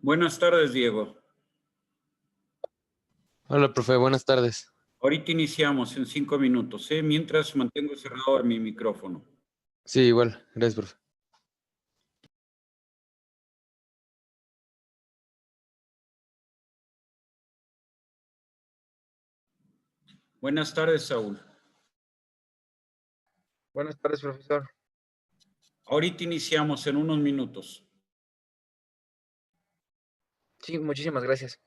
Buenas tardes, Diego. Hola, profe, buenas tardes. Ahorita iniciamos en 5 minutos, ¿eh? Mientras mantengo cerrado mi micrófono. Sí, igual. Gracias, profe. Buenas tardes, Saúl. Buenas tardes, profesor. Ahorita iniciamos en unos minutos. Sí, muchísimas gracias.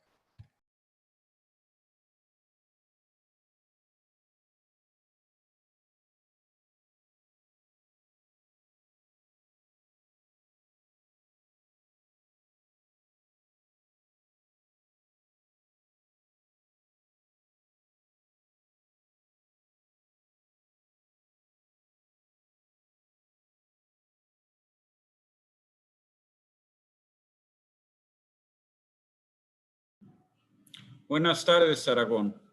Buenas tardes, Aragón.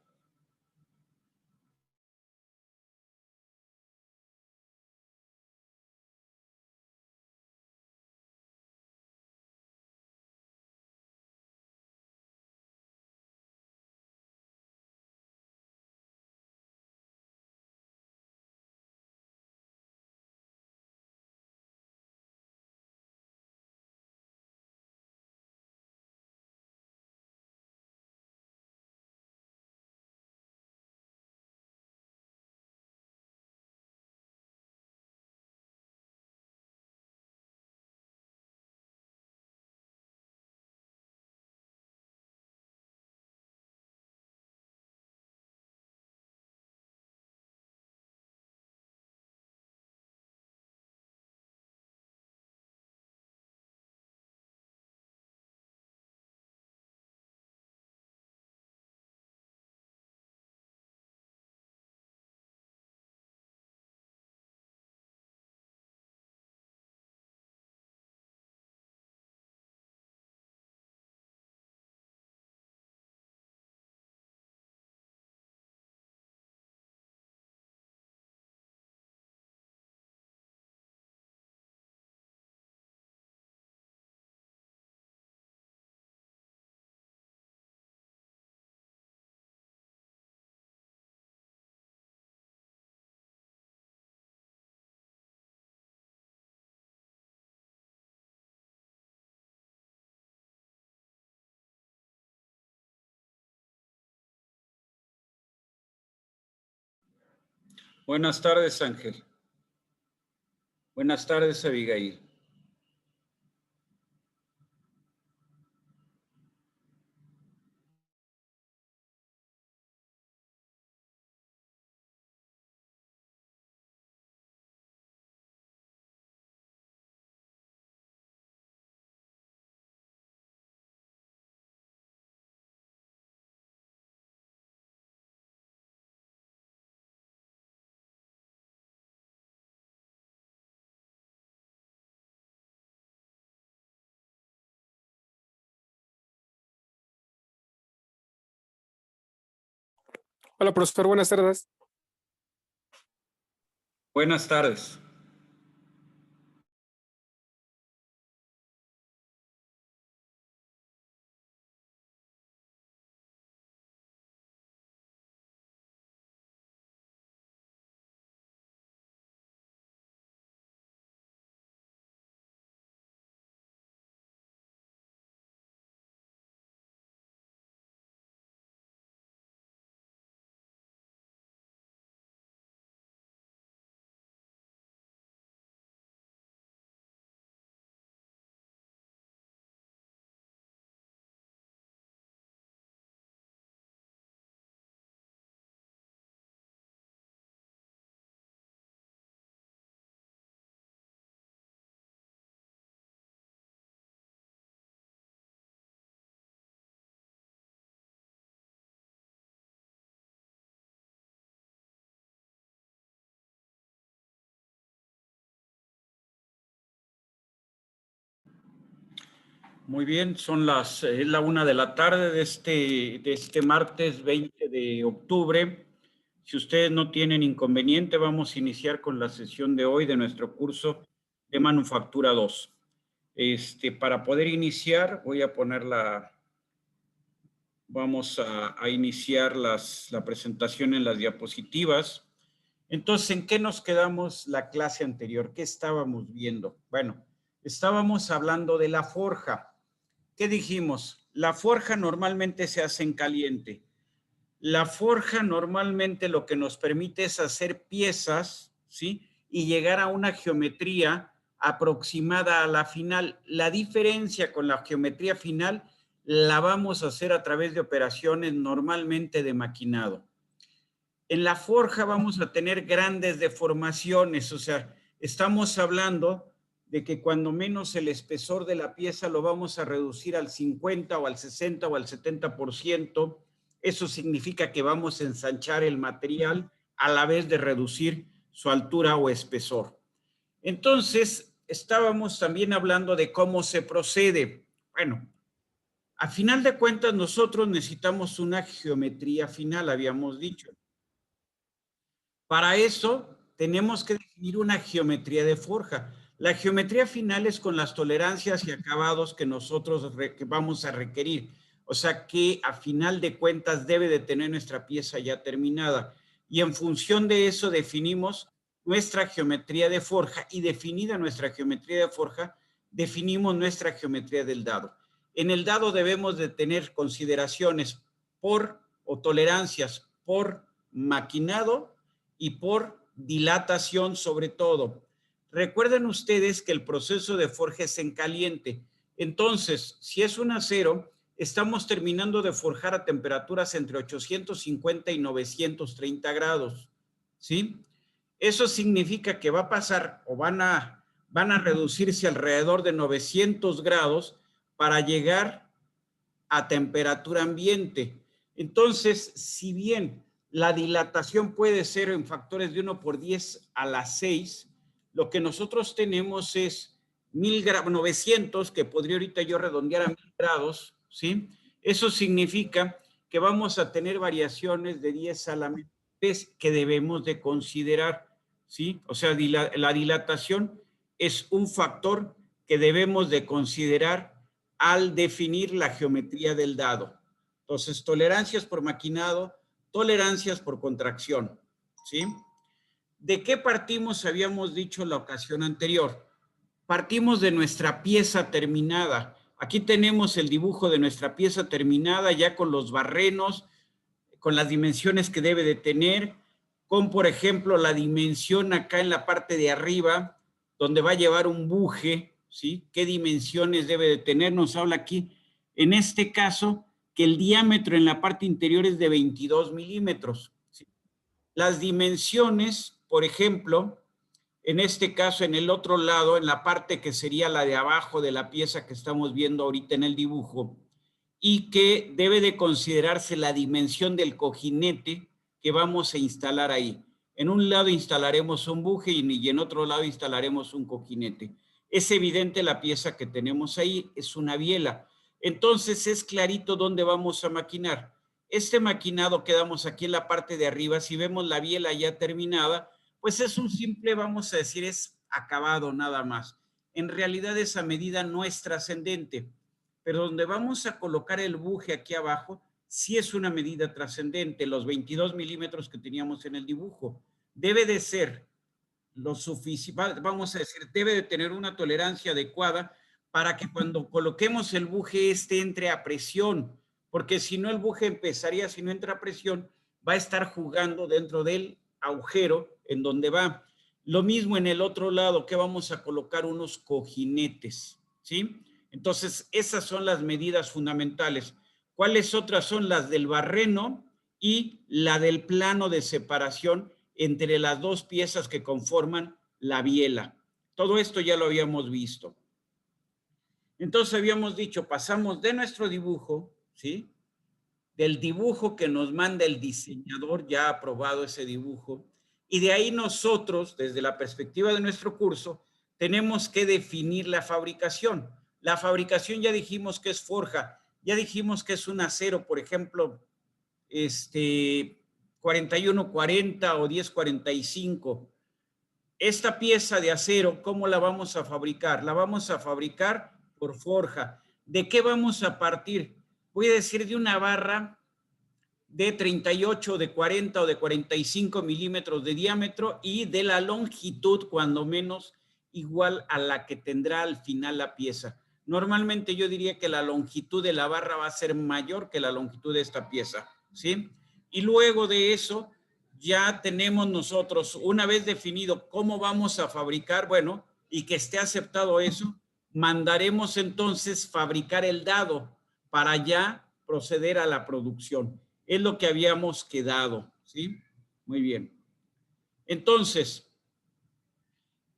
Buenas tardes, Ángel. Buenas tardes, Abigail. Hola, profesor, buenas tardes. Buenas tardes. Muy bien, es la 1 de la tarde de este martes 20 de octubre. Si ustedes no tienen inconveniente, vamos a iniciar con la sesión de hoy de nuestro curso de Manufactura 2. Para poder iniciar, voy a poner vamos a iniciar la presentación en las diapositivas. Entonces, ¿en qué nos quedamos la clase anterior? ¿Qué estábamos viendo? Bueno, estábamos hablando de la forja. ¿Qué dijimos? La forja normalmente se hace en caliente. La forja normalmente lo que nos permite es hacer piezas, ¿sí? Y llegar a una geometría aproximada a la final. La diferencia con la geometría final la vamos a hacer a través de operaciones normalmente de maquinado. En la forja vamos a tener grandes deformaciones, o sea, estamos hablando de que cuando menos el espesor de la pieza lo vamos a reducir al 50 o al 60 o al 70%. Eso significa que vamos a ensanchar el material a la vez de reducir su altura o espesor. Entonces, estábamos también hablando de cómo se procede. Bueno, a final de cuentas, nosotros necesitamos una geometría final, habíamos dicho. Para eso, tenemos que definir una geometría de forja. La geometría final es con las tolerancias y acabados que nosotros vamos a requerir. O sea que a final de cuentas debe de tener nuestra pieza ya terminada. Y en función de eso definimos nuestra geometría de forja, y definida nuestra geometría de forja, definimos nuestra geometría del dado. En el dado debemos de tener consideraciones o tolerancias por maquinado y por dilatación sobre todo. Recuerden ustedes que el proceso de forja es en caliente. Entonces, si es un acero, estamos terminando de forjar a temperaturas entre 850 y 930 grados, ¿sí? Eso significa que va a pasar o van a reducirse alrededor de 900 grados para llegar a temperatura ambiente. Entonces, si bien la dilatación puede ser en factores de 1/10⁶, lo que nosotros tenemos es 900, que podría ahorita yo redondear a 1000 grados, ¿sí? Eso significa que vamos a tener variaciones de 10 a la vez que debemos de considerar, ¿sí? O sea, la dilatación es un factor que debemos de considerar al definir la geometría del dado. Entonces, tolerancias por maquinado, tolerancias por contracción, ¿sí? ¿De qué partimos? Habíamos dicho la ocasión anterior. Partimos de nuestra pieza terminada. Aquí tenemos el dibujo de nuestra pieza terminada ya con los barrenos, con las dimensiones que debe de tener, con, por ejemplo, la dimensión acá en la parte de arriba, donde va a llevar un buje, ¿sí? ¿Qué dimensiones debe de tener? Nos habla aquí, en este caso, que el diámetro en la parte interior es de 22 milímetros. ¿Sí? Las dimensiones, por ejemplo, en este caso, en el otro lado, en la parte que sería la de abajo de la pieza que estamos viendo ahorita en el dibujo, y que debe de considerarse la dimensión del cojinete que vamos a instalar ahí. En un lado instalaremos un buje y en otro lado instalaremos un cojinete. Es evidente la pieza que tenemos ahí, es una biela. Entonces es clarito dónde vamos a maquinar. Este maquinado que damos aquí en la parte de arriba, si vemos la biela ya terminada, pues es un simple, vamos a decir, es acabado nada más. En realidad esa medida no es trascendente, pero donde vamos a colocar el buje aquí abajo, sí es una medida trascendente, los 22 milímetros que teníamos en el dibujo. Debe de ser lo suficiente, vamos a decir, debe de tener una tolerancia adecuada para que cuando coloquemos el buje entre a presión, porque si no el buje empezaría, si no entra a presión, va a estar jugando dentro del agujero en donde va. Lo mismo en el otro lado, que vamos a colocar unos cojinetes, ¿sí? Entonces, esas son las medidas fundamentales. ¿Cuáles otras son? Las del barreno y la del plano de separación entre las dos piezas que conforman la biela. Todo esto ya lo habíamos visto. Entonces habíamos dicho, pasamos de nuestro dibujo, ¿sí? Del dibujo que nos manda el diseñador, ya aprobado ese dibujo, y de ahí nosotros, desde la perspectiva de nuestro curso, tenemos que definir la fabricación. La fabricación ya dijimos que es forja, ya dijimos que es un acero, por ejemplo, 4140 o 1045. esta pieza de acero, ¿cómo la vamos a fabricar? La vamos a fabricar por forja. ¿De qué vamos a partir? Voy a decir de una barra de 38, de 40 o de 45 milímetros de diámetro y de la longitud, cuando menos, igual a la que tendrá al final la pieza. Normalmente yo diría que la longitud de la barra va a ser mayor que la longitud de esta pieza, ¿sí? Y luego de eso ya tenemos nosotros, una vez definido cómo vamos a fabricar, bueno, y que esté aceptado eso, mandaremos entonces fabricar el dado para ya proceder a la producción. Es lo que habíamos quedado, ¿sí? Muy bien. Entonces,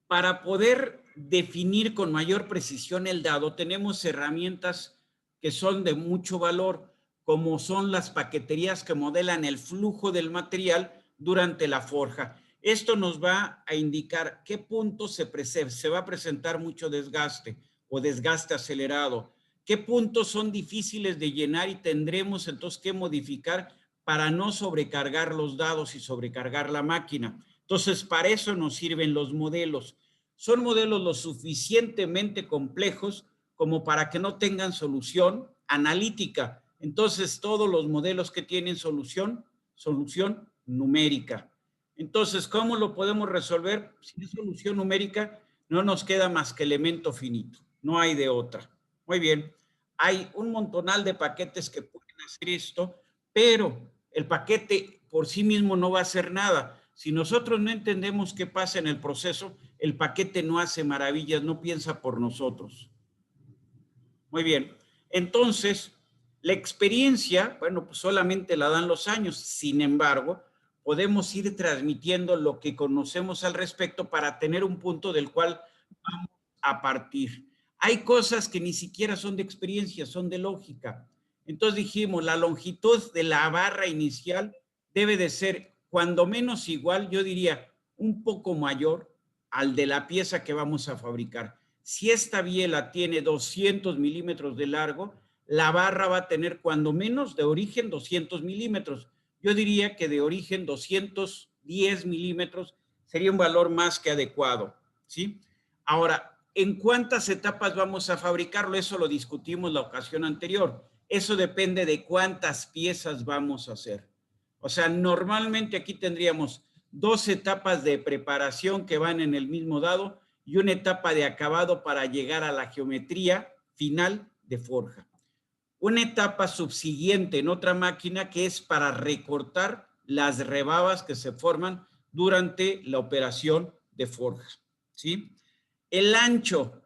para poder definir con mayor precisión el dado, tenemos herramientas que son de mucho valor, como son las paqueterías que modelan el flujo del material durante la forja. Esto nos va a indicar qué punto se va a presentar mucho desgaste o desgaste acelerado, qué puntos son difíciles de llenar y tendremos entonces que modificar para no sobrecargar los dados y sobrecargar la máquina. Entonces, para eso nos sirven los modelos. Son modelos lo suficientemente complejos como para que no tengan solución analítica. Entonces, todos los modelos que tienen solución numérica. Entonces, ¿cómo lo podemos resolver? Si es solución numérica, no nos queda más que elemento finito. No hay de otra. Muy bien. Hay un montonal de paquetes que pueden hacer esto, pero el paquete por sí mismo no va a hacer nada. Si nosotros no entendemos qué pasa en el proceso, el paquete no hace maravillas, no piensa por nosotros. Muy bien. Entonces, la experiencia, bueno, pues solamente la dan los años. Sin embargo, podemos ir transmitiendo lo que conocemos al respecto para tener un punto del cual vamos a partir. Hay cosas que ni siquiera son de experiencia, son de lógica. Entonces dijimos, la longitud de la barra inicial debe de ser cuando menos igual, yo diría, un poco mayor al de la pieza que vamos a fabricar. Si esta biela tiene 200 milímetros de largo, la barra va a tener cuando menos de origen 200 milímetros. Yo diría que de origen 210 milímetros sería un valor más que adecuado, ¿sí? Ahora, ¿en cuántas etapas vamos a fabricarlo? Eso lo discutimos la ocasión anterior. Eso depende de cuántas piezas vamos a hacer. O sea, normalmente aquí tendríamos 2 etapas de preparación que van en el mismo dado y una etapa de acabado para llegar a la geometría final de forja. Una etapa subsiguiente en otra máquina que es para recortar las rebabas que se forman durante la operación de forja, ¿sí? El ancho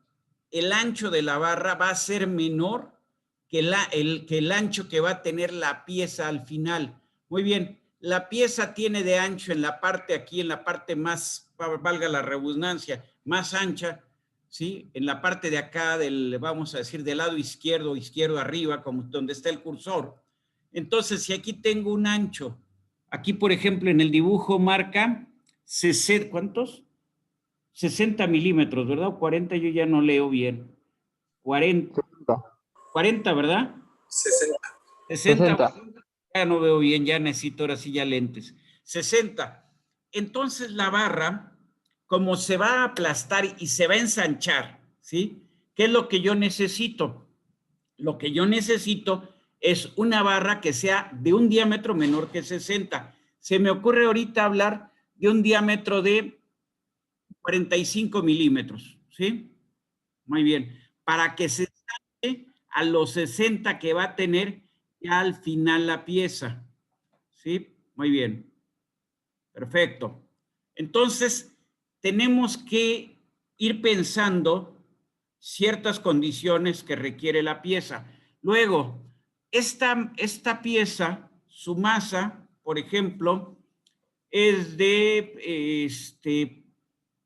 de la barra va a ser menor que el ancho que va a tener la pieza al final. Muy bien, la pieza tiene de ancho en la parte aquí, en la parte más, valga la redundancia, más ancha, ¿sí? En la parte de acá, vamos a decir, del lado izquierdo arriba, como donde está el cursor. Entonces, si aquí tengo un ancho, aquí, por ejemplo, en el dibujo marca 60, ¿cuántos? 60 milímetros, ¿verdad? O 40, yo ya no leo bien. 40, 40, ¿verdad? 60. Ya no veo bien, ya necesito ahora sí ya lentes. 60. Entonces la barra, como se va a aplastar y se va a ensanchar, ¿sí? ¿Qué es lo que yo necesito? Lo que yo necesito es una barra que sea de un diámetro menor que 60. Se me ocurre ahorita hablar de un diámetro de 45 milímetros, ¿sí? Muy bien. Para que se salga a los 60 que va a tener ya al final la pieza, ¿sí? Muy bien. Perfecto. Entonces, tenemos que ir pensando ciertas condiciones que requiere la pieza. Luego, esta pieza, su masa, por ejemplo, es de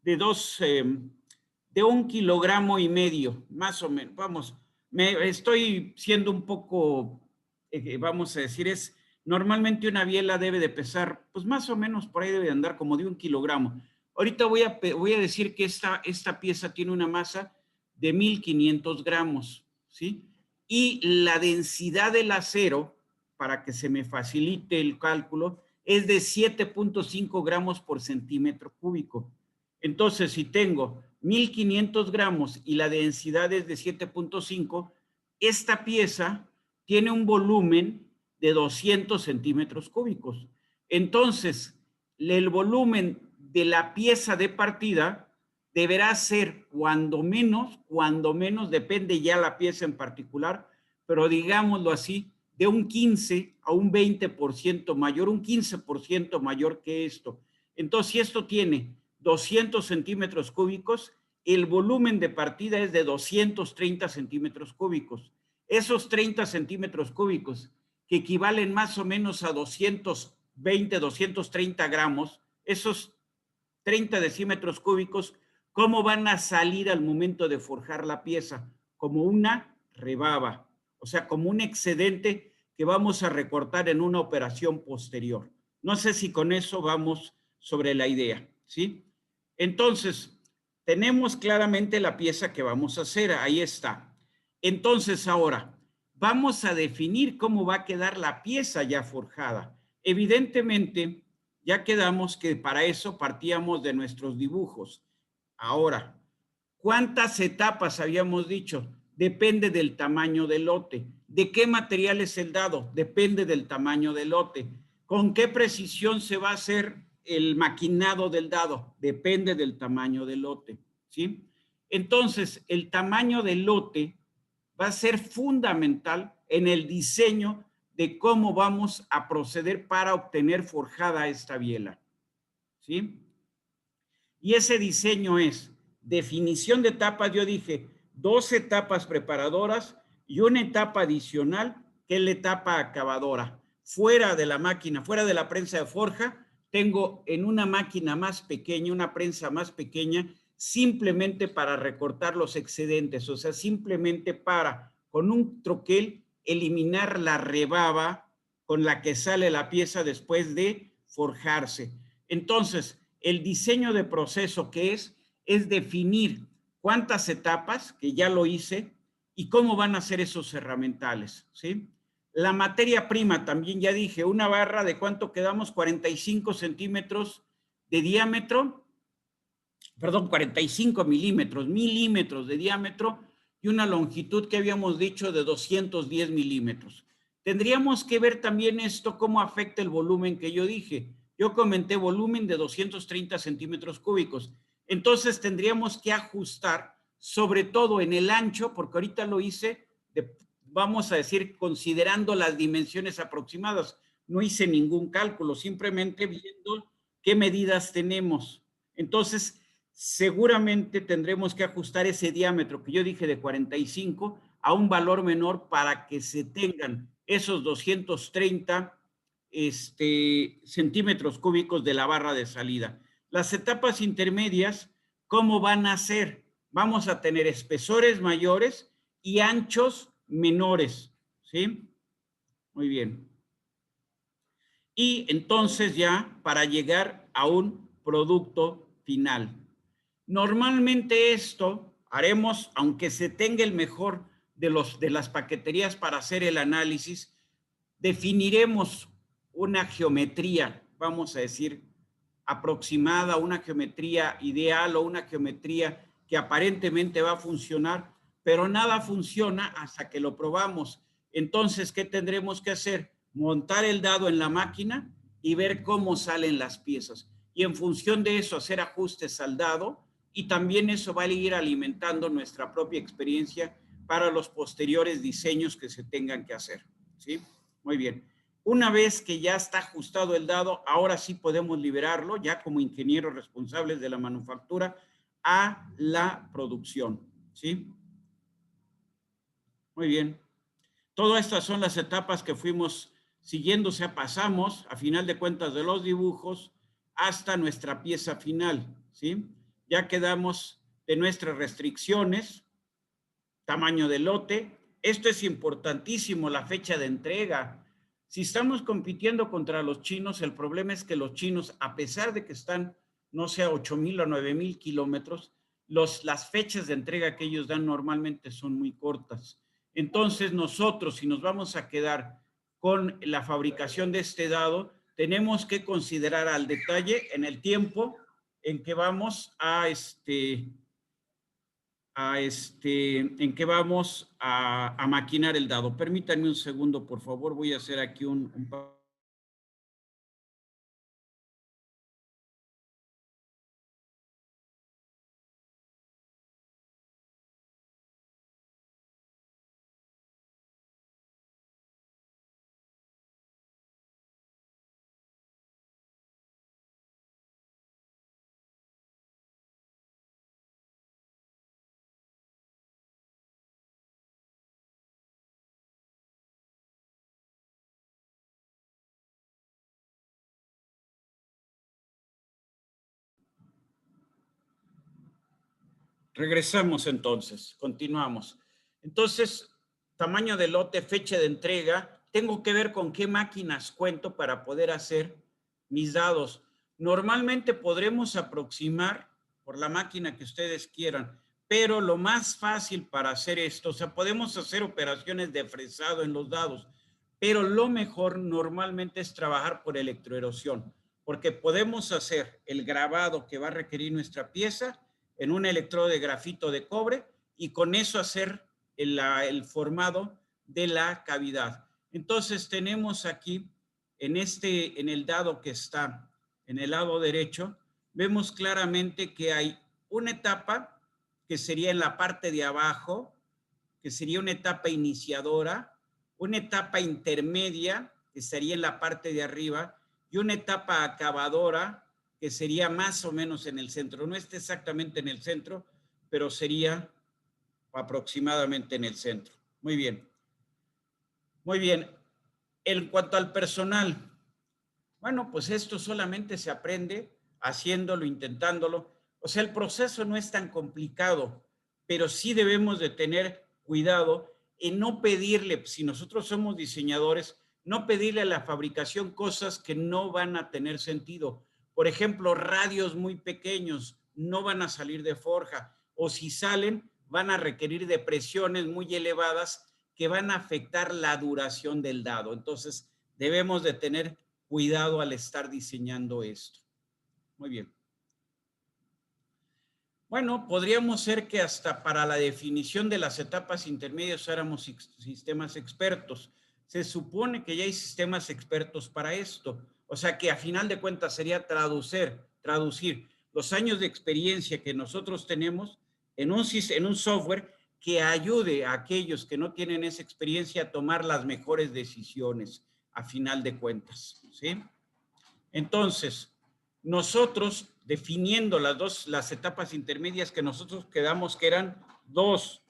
1,5 kilogramos, más o menos. Vamos, me estoy siendo un poco, vamos a decir, normalmente una biela debe de pesar, pues más o menos por ahí debe de andar como de 1 kilogramo. Ahorita voy a decir que esta pieza tiene una masa de 1,500 gramos, ¿sí? Y la densidad del acero, para que se me facilite el cálculo, es de 7.5 gramos por centímetro cúbico. Entonces, si tengo 1500 gramos y la densidad es de 7.5, esta pieza tiene un volumen de 200 centímetros cúbicos. Entonces, el volumen de la pieza de partida deberá ser cuando menos, depende ya la pieza en particular, pero digámoslo así, de un 15 a un 20% mayor, un 15% mayor que esto. Entonces, si esto tiene 200 centímetros cúbicos, el volumen de partida es de 230 centímetros cúbicos. Esos 30 centímetros cúbicos, que equivalen más o menos a 220, 230 gramos, esos 30 decímetros cúbicos, ¿cómo van a salir al momento de forjar la pieza? Como una rebaba, o sea, como un excedente que vamos a recortar en una operación posterior. No sé si con eso vamos sobre la idea, ¿sí? Entonces, tenemos claramente la pieza que vamos a hacer, ahí está. Entonces, ahora, vamos a definir cómo va a quedar la pieza ya forjada. Evidentemente, ya quedamos que para eso partíamos de nuestros dibujos. Ahora, ¿cuántas etapas habíamos dicho? Depende del tamaño del lote. ¿De qué material es el dado? Depende del tamaño del lote. ¿Con qué precisión se va a hacer el maquinado del dado? Depende del tamaño del lote, ¿sí? Entonces, el tamaño del lote va a ser fundamental en el diseño de cómo vamos a proceder para obtener forjada esta biela, ¿sí? Y ese diseño es definición de etapas, yo dije, 2 etapas preparadoras y una etapa adicional, que es la etapa acabadora. Fuera de la máquina, fuera de la prensa de forja, tengo en una máquina más pequeña, una prensa más pequeña, simplemente para recortar los excedentes, o sea, simplemente para, con un troquel, eliminar la rebaba con la que sale la pieza después de forjarse. Entonces, el diseño de proceso que es definir cuántas etapas, que ya lo hice, y cómo van a ser esos herramientales, ¿sí? La materia prima, también ya dije, una barra de cuánto quedamos, 45 centímetros de diámetro, perdón, 45 milímetros de diámetro y una longitud que habíamos dicho de 210 milímetros. Tendríamos que ver también esto, cómo afecta el volumen que yo dije. Yo comenté volumen de 230 centímetros cúbicos. Entonces tendríamos que ajustar, sobre todo en el ancho, porque ahorita lo hice, vamos a decir, considerando las dimensiones aproximadas. No hice ningún cálculo, simplemente viendo qué medidas tenemos. Entonces, seguramente tendremos que ajustar ese diámetro que yo dije de 45 a un valor menor para que se tengan esos 230 centímetros cúbicos de la barra de salida. Las etapas intermedias, ¿cómo van a ser? Vamos a tener espesores mayores y anchos menores, ¿sí? Muy bien. Y entonces ya para llegar a un producto final. Normalmente esto haremos, aunque se tenga el mejor de las paqueterías para hacer el análisis, definiremos una geometría, vamos a decir, aproximada, una geometría ideal o una geometría que aparentemente va a funcionar, pero nada funciona hasta que lo probamos. Entonces, ¿qué tendremos que hacer? Montar el dado en la máquina y ver cómo salen las piezas. Y en función de eso, hacer ajustes al dado, y también eso va a ir alimentando nuestra propia experiencia para los posteriores diseños que se tengan que hacer, ¿sí? Muy bien. Una vez que ya está ajustado el dado, ahora sí podemos liberarlo, ya como ingenieros responsables de la manufactura, a la producción, ¿sí? Muy bien. Todas estas son las etapas que fuimos siguiendo, o sea, pasamos, a final de cuentas, de los dibujos hasta nuestra pieza final, ¿sí? Ya quedamos de nuestras restricciones, tamaño de lote. Esto es importantísimo, la fecha de entrega. Si estamos compitiendo contra los chinos, el problema es que los chinos, a pesar de que están, no sé, a 8,000 o 9,000 kilómetros, las fechas de entrega que ellos dan normalmente son muy cortas. Entonces nosotros, si nos vamos a quedar con la fabricación de este dado, tenemos que considerar al detalle en el tiempo en que vamos a maquinar el dado. Permítanme un segundo, por favor. Voy a hacer aquí un Regresamos entonces, continuamos. Entonces, tamaño de lote, fecha de entrega, tengo que ver con qué máquinas cuento para poder hacer mis dados. Normalmente podremos aproximar por la máquina que ustedes quieran, pero lo más fácil para hacer esto, o sea, podemos hacer operaciones de fresado en los dados, pero lo mejor normalmente es trabajar por electroerosión, porque podemos hacer el grabado que va a requerir nuestra pieza en un electrodo de grafito de cobre y con eso hacer el formado de la cavidad. Entonces tenemos aquí en el dado que está en el lado derecho, vemos claramente que hay una etapa que sería en la parte de abajo, que sería una etapa iniciadora, una etapa intermedia, que sería en la parte de arriba, y una etapa acabadora, que sería más o menos en el centro. No está exactamente en el centro, pero sería aproximadamente en el centro. Muy bien. Muy bien. En cuanto al personal, bueno, pues esto solamente se aprende haciéndolo, intentándolo. O sea, el proceso no es tan complicado, pero sí debemos de tener cuidado en no pedirle, si nosotros somos diseñadores, no pedirle a la fabricación cosas que no van a tener sentido. Por ejemplo, radios muy pequeños no van a salir de forja, o si salen, van a requerir de presiones muy elevadas que van a afectar la duración del dado. Entonces, debemos de tener cuidado al estar diseñando esto. Muy bien. Bueno, podríamos ser que hasta para la definición de las etapas intermedias usáramos sistemas expertos. Se supone que ya hay sistemas expertos para esto. O sea que a final de cuentas sería traducir los años de experiencia que nosotros tenemos en un software que ayude a aquellos que no tienen esa experiencia a tomar las mejores decisiones a final de cuentas, ¿sí? Entonces, nosotros definiendo las etapas intermedias que nosotros quedamos que eran dos.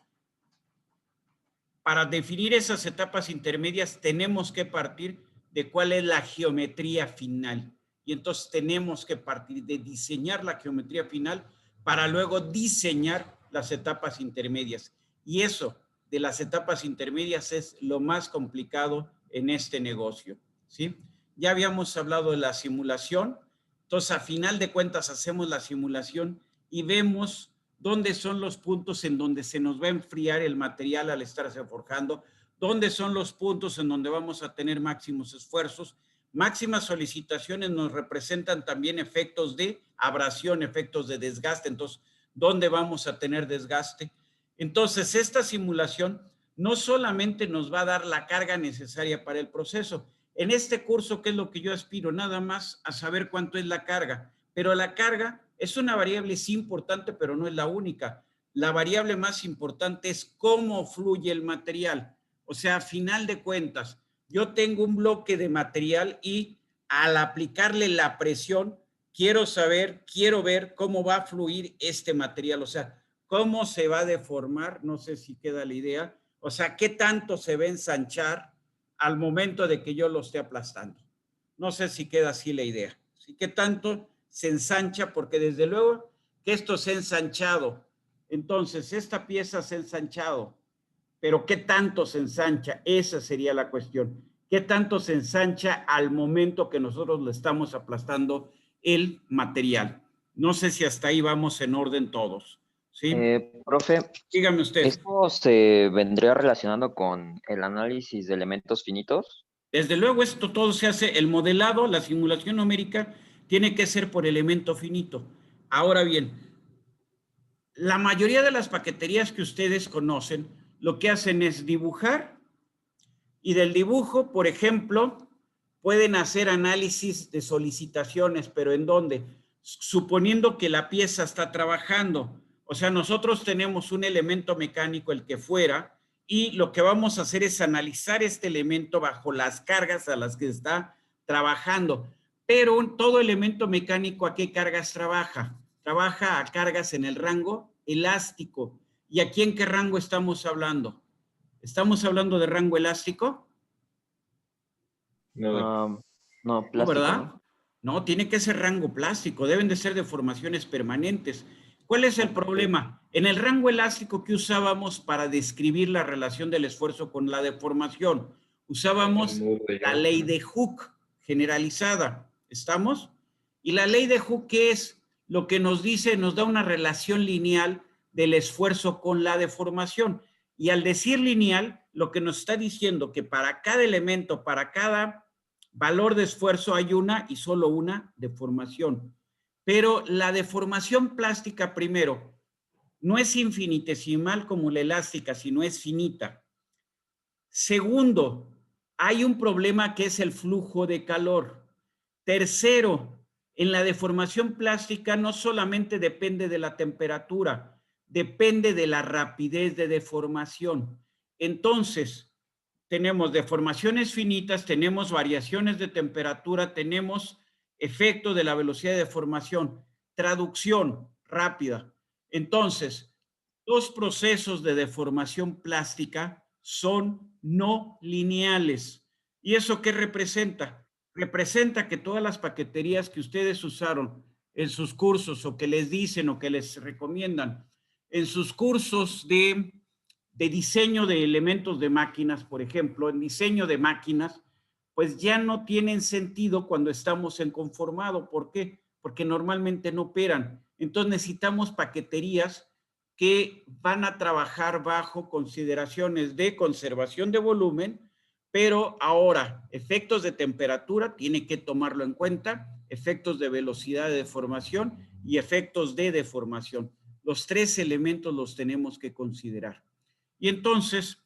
Para definir esas etapas intermedias tenemos que partir de cuál es la geometría final. Y entonces tenemos que partir de diseñar la geometría final para luego diseñar las etapas intermedias. Y eso de las etapas intermedias es lo más complicado en este negocio, ¿sí? Ya habíamos hablado de la simulación. Entonces, a final de cuentas, hacemos la simulación y vemos dónde son los puntos en donde se nos va a enfriar el material al estarse forjando, dónde son los puntos en donde vamos a tener máximos esfuerzos. Máximas solicitaciones nos representan también efectos de abrasión, efectos de desgaste. Entonces, ¿dónde vamos a tener desgaste? Entonces, esta simulación no solamente nos va a dar la carga necesaria para el proceso. En este curso, ¿qué es lo que yo aspiro? Nada más a saber cuánto es la carga, pero la carga es una variable sí importante, pero no es la única. La variable más importante es cómo fluye el material. O sea, a final de cuentas, yo tengo un bloque de material y al aplicarle la presión, quiero ver cómo va a fluir este material. O sea, cómo se va a deformar, no sé si queda la idea. O sea, qué tanto se va a ensanchar al momento de que yo lo esté aplastando. No sé si queda así la idea. ¿Sí? ¿Qué tanto se ensancha? Porque desde luego que esto se ha ensanchado. Entonces, esta pieza se ha ensanchado. Pero ¿qué tanto se ensancha? Esa sería la cuestión. ¿Qué tanto se ensancha al momento que nosotros le estamos aplastando el material? No sé si hasta ahí vamos en orden todos. ¿Sí? Profe, dígame usted. ¿esto se vendría relacionando con el análisis de elementos finitos? Desde luego, esto todo se hace, el modelado, la simulación numérica, tiene que ser por elemento finito. Ahora bien, la mayoría de las paqueterías que ustedes conocen, lo que hacen es dibujar y del dibujo, por ejemplo, pueden hacer análisis de solicitaciones, pero ¿en dónde? Suponiendo que la pieza está trabajando. O sea, nosotros tenemos un elemento mecánico, el que fuera, y lo que vamos a hacer es analizar este elemento bajo las cargas a las que está trabajando. Pero todo elemento mecánico, ¿a qué cargas trabaja? Trabaja a cargas en el rango elástico. ¿Y aquí en qué rango estamos hablando? ¿Estamos hablando de rango elástico? No, No, plástico, ¿verdad? ¿no? No, tiene que ser rango plástico, deben de ser deformaciones permanentes. ¿Cuál es el Ok. problema? En el rango elástico que usábamos para describir la relación del esfuerzo con la deformación, usábamos la ley de Hooke generalizada. ¿Estamos? Y la ley de Hooke, ¿qué es? Lo que nos dice, nos da una relación lineal del esfuerzo con la deformación. Y al decir lineal, lo que nos está diciendo que para cada elemento, para cada valor de esfuerzo hay una y solo una deformación. Pero la deformación plástica, primero, no es infinitesimal como la elástica, sino es finita. Segundo, hay un problema que es el flujo de calor. Tercero, en la deformación plástica no solamente depende de la temperatura, depende de la rapidez de deformación. Entonces, tenemos deformaciones finitas, tenemos variaciones de temperatura, tenemos efecto de la velocidad de deformación. Traducción rápida. Entonces, los procesos de deformación plástica son no lineales. ¿Y eso qué representa? Representa que todas las paqueterías que ustedes usaron en sus cursos o que les dicen o que les recomiendan en sus cursos de diseño de elementos de máquinas, por ejemplo, en diseño de máquinas, pues ya no tienen sentido cuando estamos en conformado. ¿Por qué? Porque normalmente no operan. Entonces necesitamos paqueterías que van a trabajar bajo consideraciones de conservación de volumen, pero ahora efectos de temperatura tiene que tomarlo en cuenta, efectos de velocidad de deformación y efectos de deformación. Los tres elementos los tenemos que considerar. Y entonces,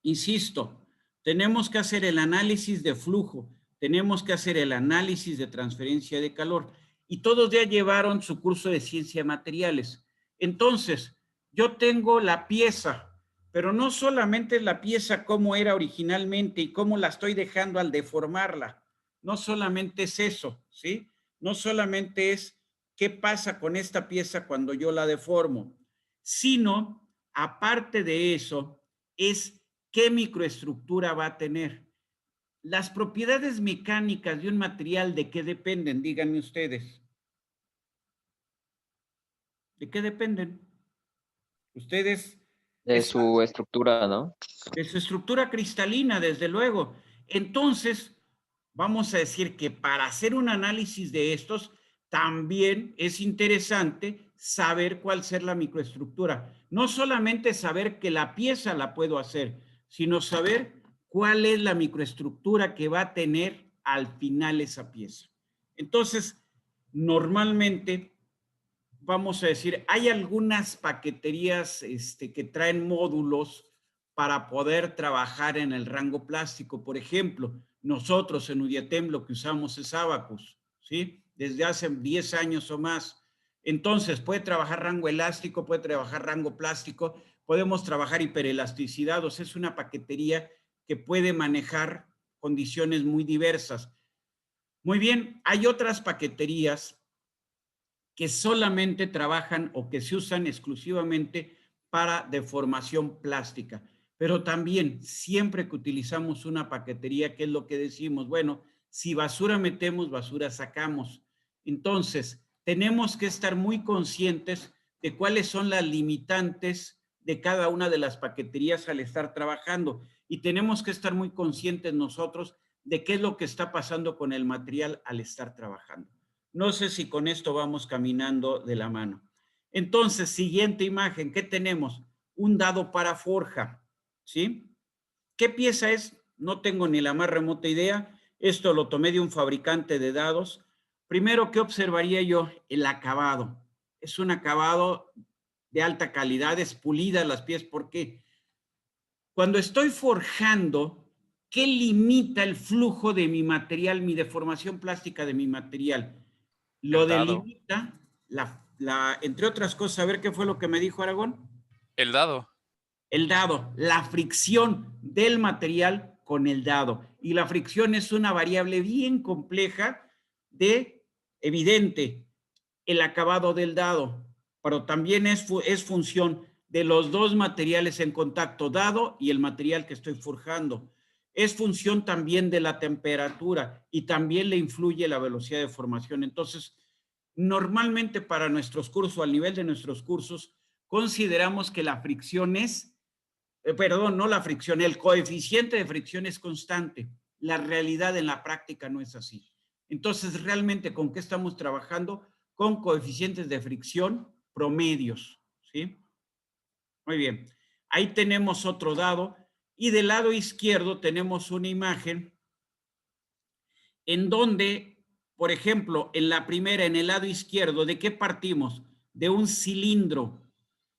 insisto, tenemos que hacer el análisis de flujo, tenemos que hacer el análisis de transferencia de calor y todos ya llevaron su curso de ciencia de materiales. Entonces, yo tengo la pieza, pero no solamente es la pieza como era originalmente y cómo la estoy dejando al deformarla. No solamente es eso, ¿sí? No solamente es qué pasa con esta pieza cuando yo la deformo, sino, aparte de eso, es qué microestructura va a tener. Las propiedades mecánicas de un material, ¿de qué dependen? Díganme ustedes. ¿De qué dependen? Ustedes, De su estructura, ¿no? de su estructura cristalina, desde luego. Entonces, vamos a decir que para hacer un análisis de estos, también es interesante saber cuál ser la microestructura. No solamente saber que la pieza la puedo hacer, sino saber cuál es la microestructura que va a tener al final esa pieza. Entonces, normalmente vamos a decir, hay algunas paqueterías que traen módulos para poder trabajar en el rango plástico. Por ejemplo, nosotros en UDIATEM lo que usamos es Abacus, ¿sí? Desde hace 10 años o más. Entonces, puede trabajar rango elástico, puede trabajar rango plástico, podemos trabajar hiperelasticidad, o sea, es una paquetería que puede manejar condiciones muy diversas. Muy bien, hay otras paqueterías que solamente trabajan o que se usan exclusivamente para deformación plástica. Pero también, siempre que utilizamos una paquetería, ¿qué es lo que decimos? Bueno, si basura metemos, basura sacamos. Entonces, tenemos que estar muy conscientes de cuáles son las limitantes de cada una de las paqueterías al estar trabajando. Y tenemos que estar muy conscientes nosotros de qué es lo que está pasando con el material al estar trabajando. No sé si con esto vamos caminando de la mano. Entonces, siguiente imagen, ¿qué tenemos? Un dado para forja, ¿sí? ¿Qué pieza es? No tengo ni la más remota idea. Esto lo tomé de un fabricante de dados. Primero, ¿qué observaría yo? El acabado. Es un acabado de alta calidad, es pulida las piezas. ¿Por qué? Cuando estoy forjando, ¿qué limita el flujo de mi material, mi deformación plástica de mi material? Lo El dado. delimita, entre otras cosas, a ver qué fue lo que me dijo Aragón. El dado. El dado, la fricción del material con el dado. Y la fricción es una variable bien compleja de, evidente, el acabado del dado, pero también es función de los dos materiales en contacto, dado y el material que estoy forjando. Es función también de la temperatura y también le influye la velocidad de formación. Entonces, normalmente para nuestros cursos, al nivel de nuestros cursos, consideramos que la fricción es, perdón, no la fricción, el coeficiente de fricción es constante. La realidad en la práctica no es así. Entonces, realmente, ¿con qué estamos trabajando? Con coeficientes de fricción promedios, ¿sí? Muy bien. Ahí tenemos otro dado y del lado izquierdo tenemos una imagen en donde, por ejemplo, en la primera, en el lado izquierdo, ¿de qué partimos? De un cilindro.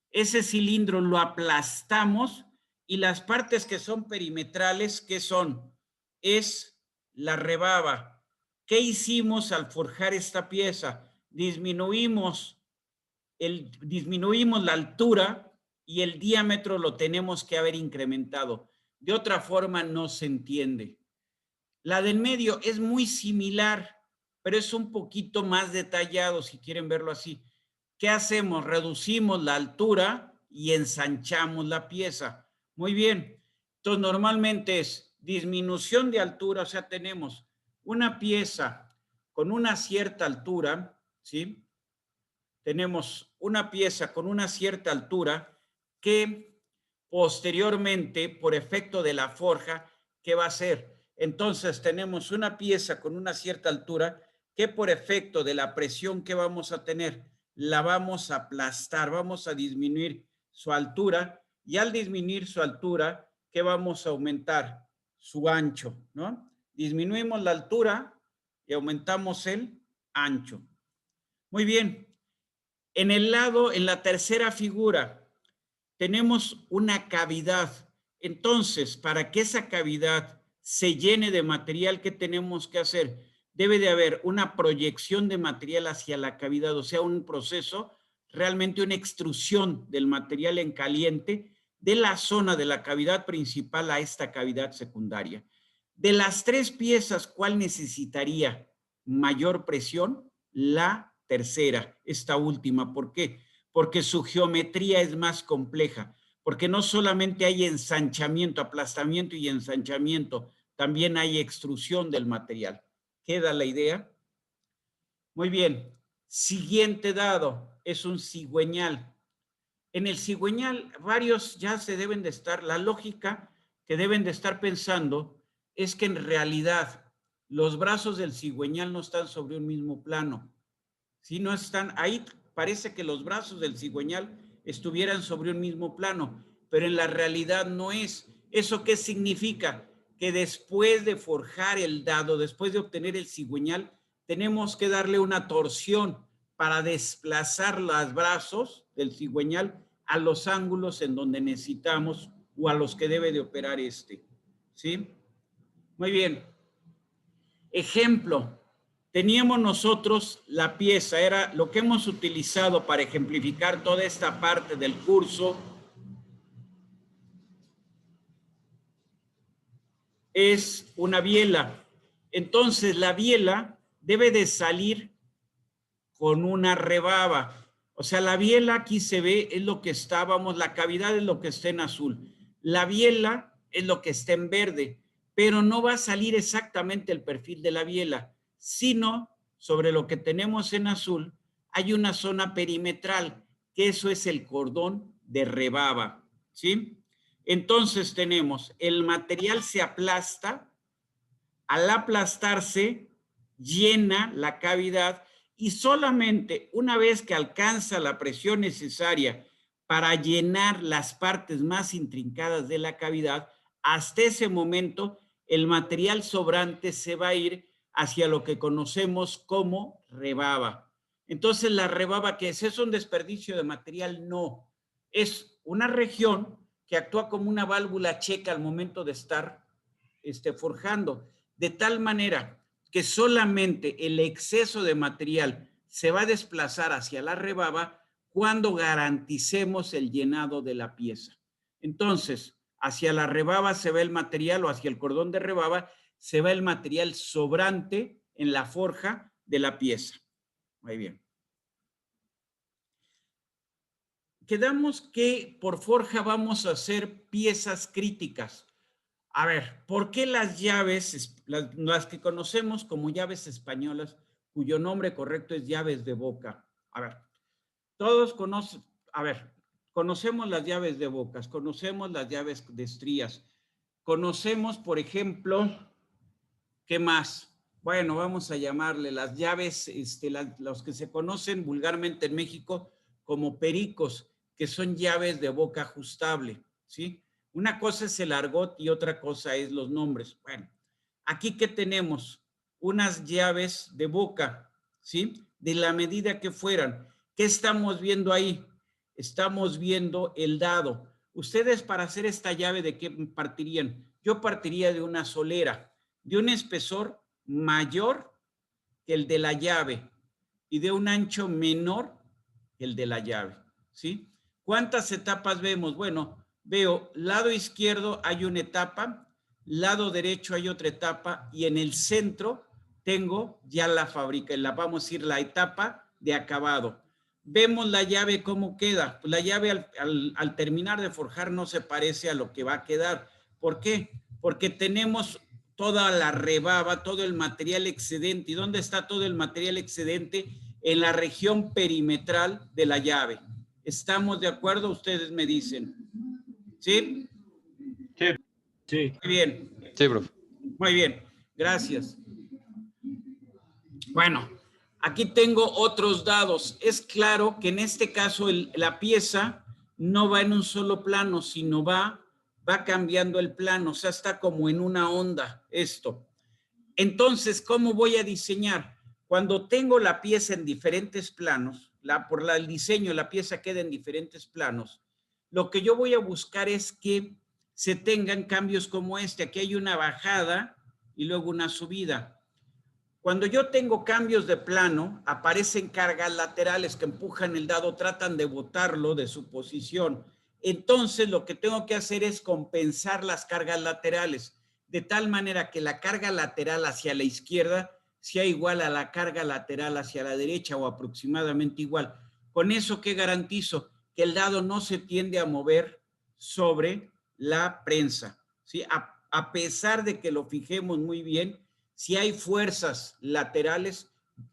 Ese cilindro lo aplastamos y las partes que son perimetrales, ¿qué son? Es la rebaba. ¿Qué hicimos al forjar esta pieza? Disminuimos la altura y el diámetro lo tenemos que haber incrementado. De otra forma no se entiende. La del medio es muy similar, pero es un poquito más detallado, si quieren verlo así. ¿Qué hacemos? Reducimos la altura y ensanchamos la pieza. Muy bien. Entonces, normalmente es disminución de altura, o sea, tenemos una pieza con una cierta altura, ¿sí? Tenemos una pieza con una cierta altura que posteriormente, por efecto de la forja, ¿qué va a hacer? Entonces tenemos una pieza con una cierta altura que por efecto de la presión que vamos a tener, la vamos a aplastar, vamos a disminuir su altura y al disminuir su altura, ¿qué vamos a aumentar? Su ancho, ¿no? Disminuimos la altura y aumentamos el ancho. Muy bien. En el lado, en la tercera figura, tenemos una cavidad. Entonces, para que esa cavidad se llene de material, ¿qué tenemos que hacer? Debe de haber una proyección de material hacia la cavidad, o sea, un proceso, realmente una extrusión del material en caliente de la zona de la cavidad principal a esta cavidad secundaria. De las tres piezas, ¿cuál necesitaría mayor presión? La tercera, esta última. ¿Por qué? Porque su geometría es más compleja, porque no solamente hay ensanchamiento, aplastamiento y ensanchamiento, también hay extrusión del material. ¿Queda la idea? Muy bien. Siguiente dado es un cigüeñal. En el cigüeñal, varios ya se deben de estar, la lógica que deben de estar pensando es que en realidad los brazos del cigüeñal no están sobre un mismo plano. Si no están ahí, parece que los brazos del cigüeñal estuvieran sobre un mismo plano, pero en la realidad no es. ¿Eso qué significa? Que después de forjar el dado, después de obtener el cigüeñal, tenemos que darle una torsión para desplazar los brazos del cigüeñal a los ángulos en donde necesitamos o a los que debe de operar este. ¿Sí? Muy bien. Ejemplo. Teníamos nosotros la pieza, era lo que hemos utilizado para ejemplificar toda esta parte del curso, es una biela. Entonces la biela debe de salir con una rebaba. O sea, la biela aquí se ve, es lo que está, vamos, la cavidad es lo que está en azul. La biela es lo que está en verde, pero no va a salir exactamente el perfil de la biela, sino sobre lo que tenemos en azul hay una zona perimetral, que eso es el cordón de rebaba, ¿sí? Entonces tenemos, el material se aplasta, al aplastarse llena la cavidad y solamente una vez que alcanza la presión necesaria para llenar las partes más intrincadas de la cavidad, hasta ese momento el material sobrante se va a ir hacia lo que conocemos como rebaba. Entonces, ¿la rebaba qué es? ¿Es un desperdicio de material? No. Es una región que actúa como una válvula checa al momento de estar forjando, de tal manera que solamente el exceso de material se va a desplazar hacia la rebaba cuando garanticemos el llenado de la pieza. Entonces, hacia la rebaba se va el material, o hacia el cordón de rebaba se va el material sobrante en la forja de la pieza. Muy bien. Quedamos que por forja vamos a hacer piezas críticas. A ver, ¿por qué las llaves, las que conocemos como llaves españolas, cuyo nombre correcto es llaves de boca? A ver, todos conocen, a ver, conocemos las llaves de bocas, conocemos las llaves de estrías, conocemos, por ejemplo, ¿qué más? Bueno, vamos a llamarle las llaves, los que se conocen vulgarmente en México como pericos, que son llaves de boca ajustable, ¿sí? Una cosa es el argot y otra cosa es los nombres. Bueno, aquí ¿qué tenemos? Unas llaves de boca, ¿sí? De la medida que fueran. ¿Qué estamos viendo ahí? Estamos viendo el dado. Ustedes para hacer esta llave, ¿de qué partirían? Yo partiría de una solera, de un espesor mayor que el de la llave y de un ancho menor que el de la llave, ¿sí? ¿Cuántas etapas vemos? Bueno, veo lado izquierdo hay una etapa, lado derecho hay otra etapa y en el centro tengo ya la fábrica, vamos a decir la etapa de acabado. Vemos la llave cómo queda. Pues la llave al terminar de forjar no se parece a lo que va a quedar. ¿Por qué? Porque tenemos toda la rebaba, todo el material excedente. ¿Y dónde está todo el material excedente? En la región perimetral de la llave. ¿Estamos de acuerdo? Ustedes me dicen. ¿Sí? Sí. Sí. Muy bien. Sí, profe. Muy bien. Gracias. Bueno, aquí tengo otros dados. Es claro que en este caso la pieza no va en un solo plano, sino va cambiando el plano. O sea, está como en una onda esto. Entonces, ¿cómo voy a diseñar? Cuando tengo la pieza en diferentes planos, por el diseño la pieza queda en diferentes planos, lo que yo voy a buscar es que se tengan cambios como este. Aquí hay una bajada y luego una subida. Cuando yo tengo cambios de plano, aparecen cargas laterales que empujan el dado, tratan de botarlo de su posición. Entonces, lo que tengo que hacer es compensar las cargas laterales, de tal manera que la carga lateral hacia la izquierda sea igual a la carga lateral hacia la derecha o aproximadamente igual. Con eso, ¿qué garantizo? Que el dado no se tiende a mover sobre la prensa, ¿sí? A pesar de que lo fijemos muy bien, si hay fuerzas laterales,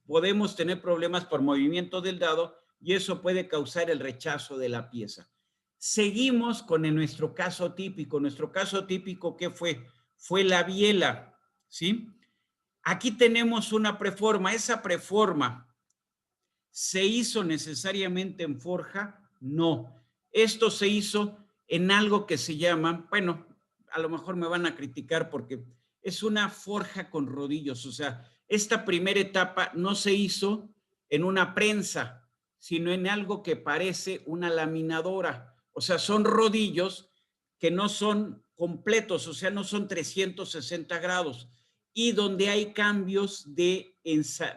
podemos tener problemas por movimiento del dado y eso puede causar el rechazo de la pieza. Seguimos con nuestro caso típico. Nuestro caso típico, ¿qué fue? Fue la biela, ¿sí? Aquí tenemos una preforma. Esa preforma, ¿se hizo necesariamente en forja? No. Esto se hizo en algo que se llama, bueno, a lo mejor me van a criticar porque es una forja con rodillos. O sea, esta primera etapa no se hizo en una prensa, sino en algo que parece una laminadora. O sea, son rodillos que no son completos, o sea, no son 360 grados. Y donde hay cambios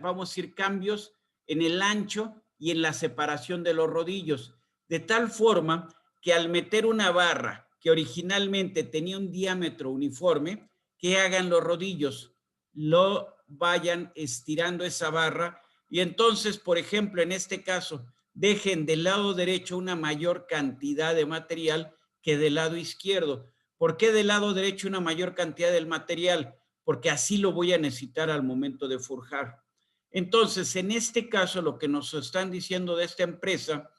vamos a decir, cambios en el ancho y en la separación de los rodillos. De tal forma que al meter una barra que originalmente tenía un diámetro uniforme, que hagan los rodillos, lo vayan estirando esa barra y entonces, por ejemplo, en este caso, dejen del lado derecho una mayor cantidad de material que del lado izquierdo. ¿Por qué del lado derecho una mayor cantidad del material? Porque así lo voy a necesitar al momento de forjar. Entonces, en este caso, lo que nos están diciendo de esta empresa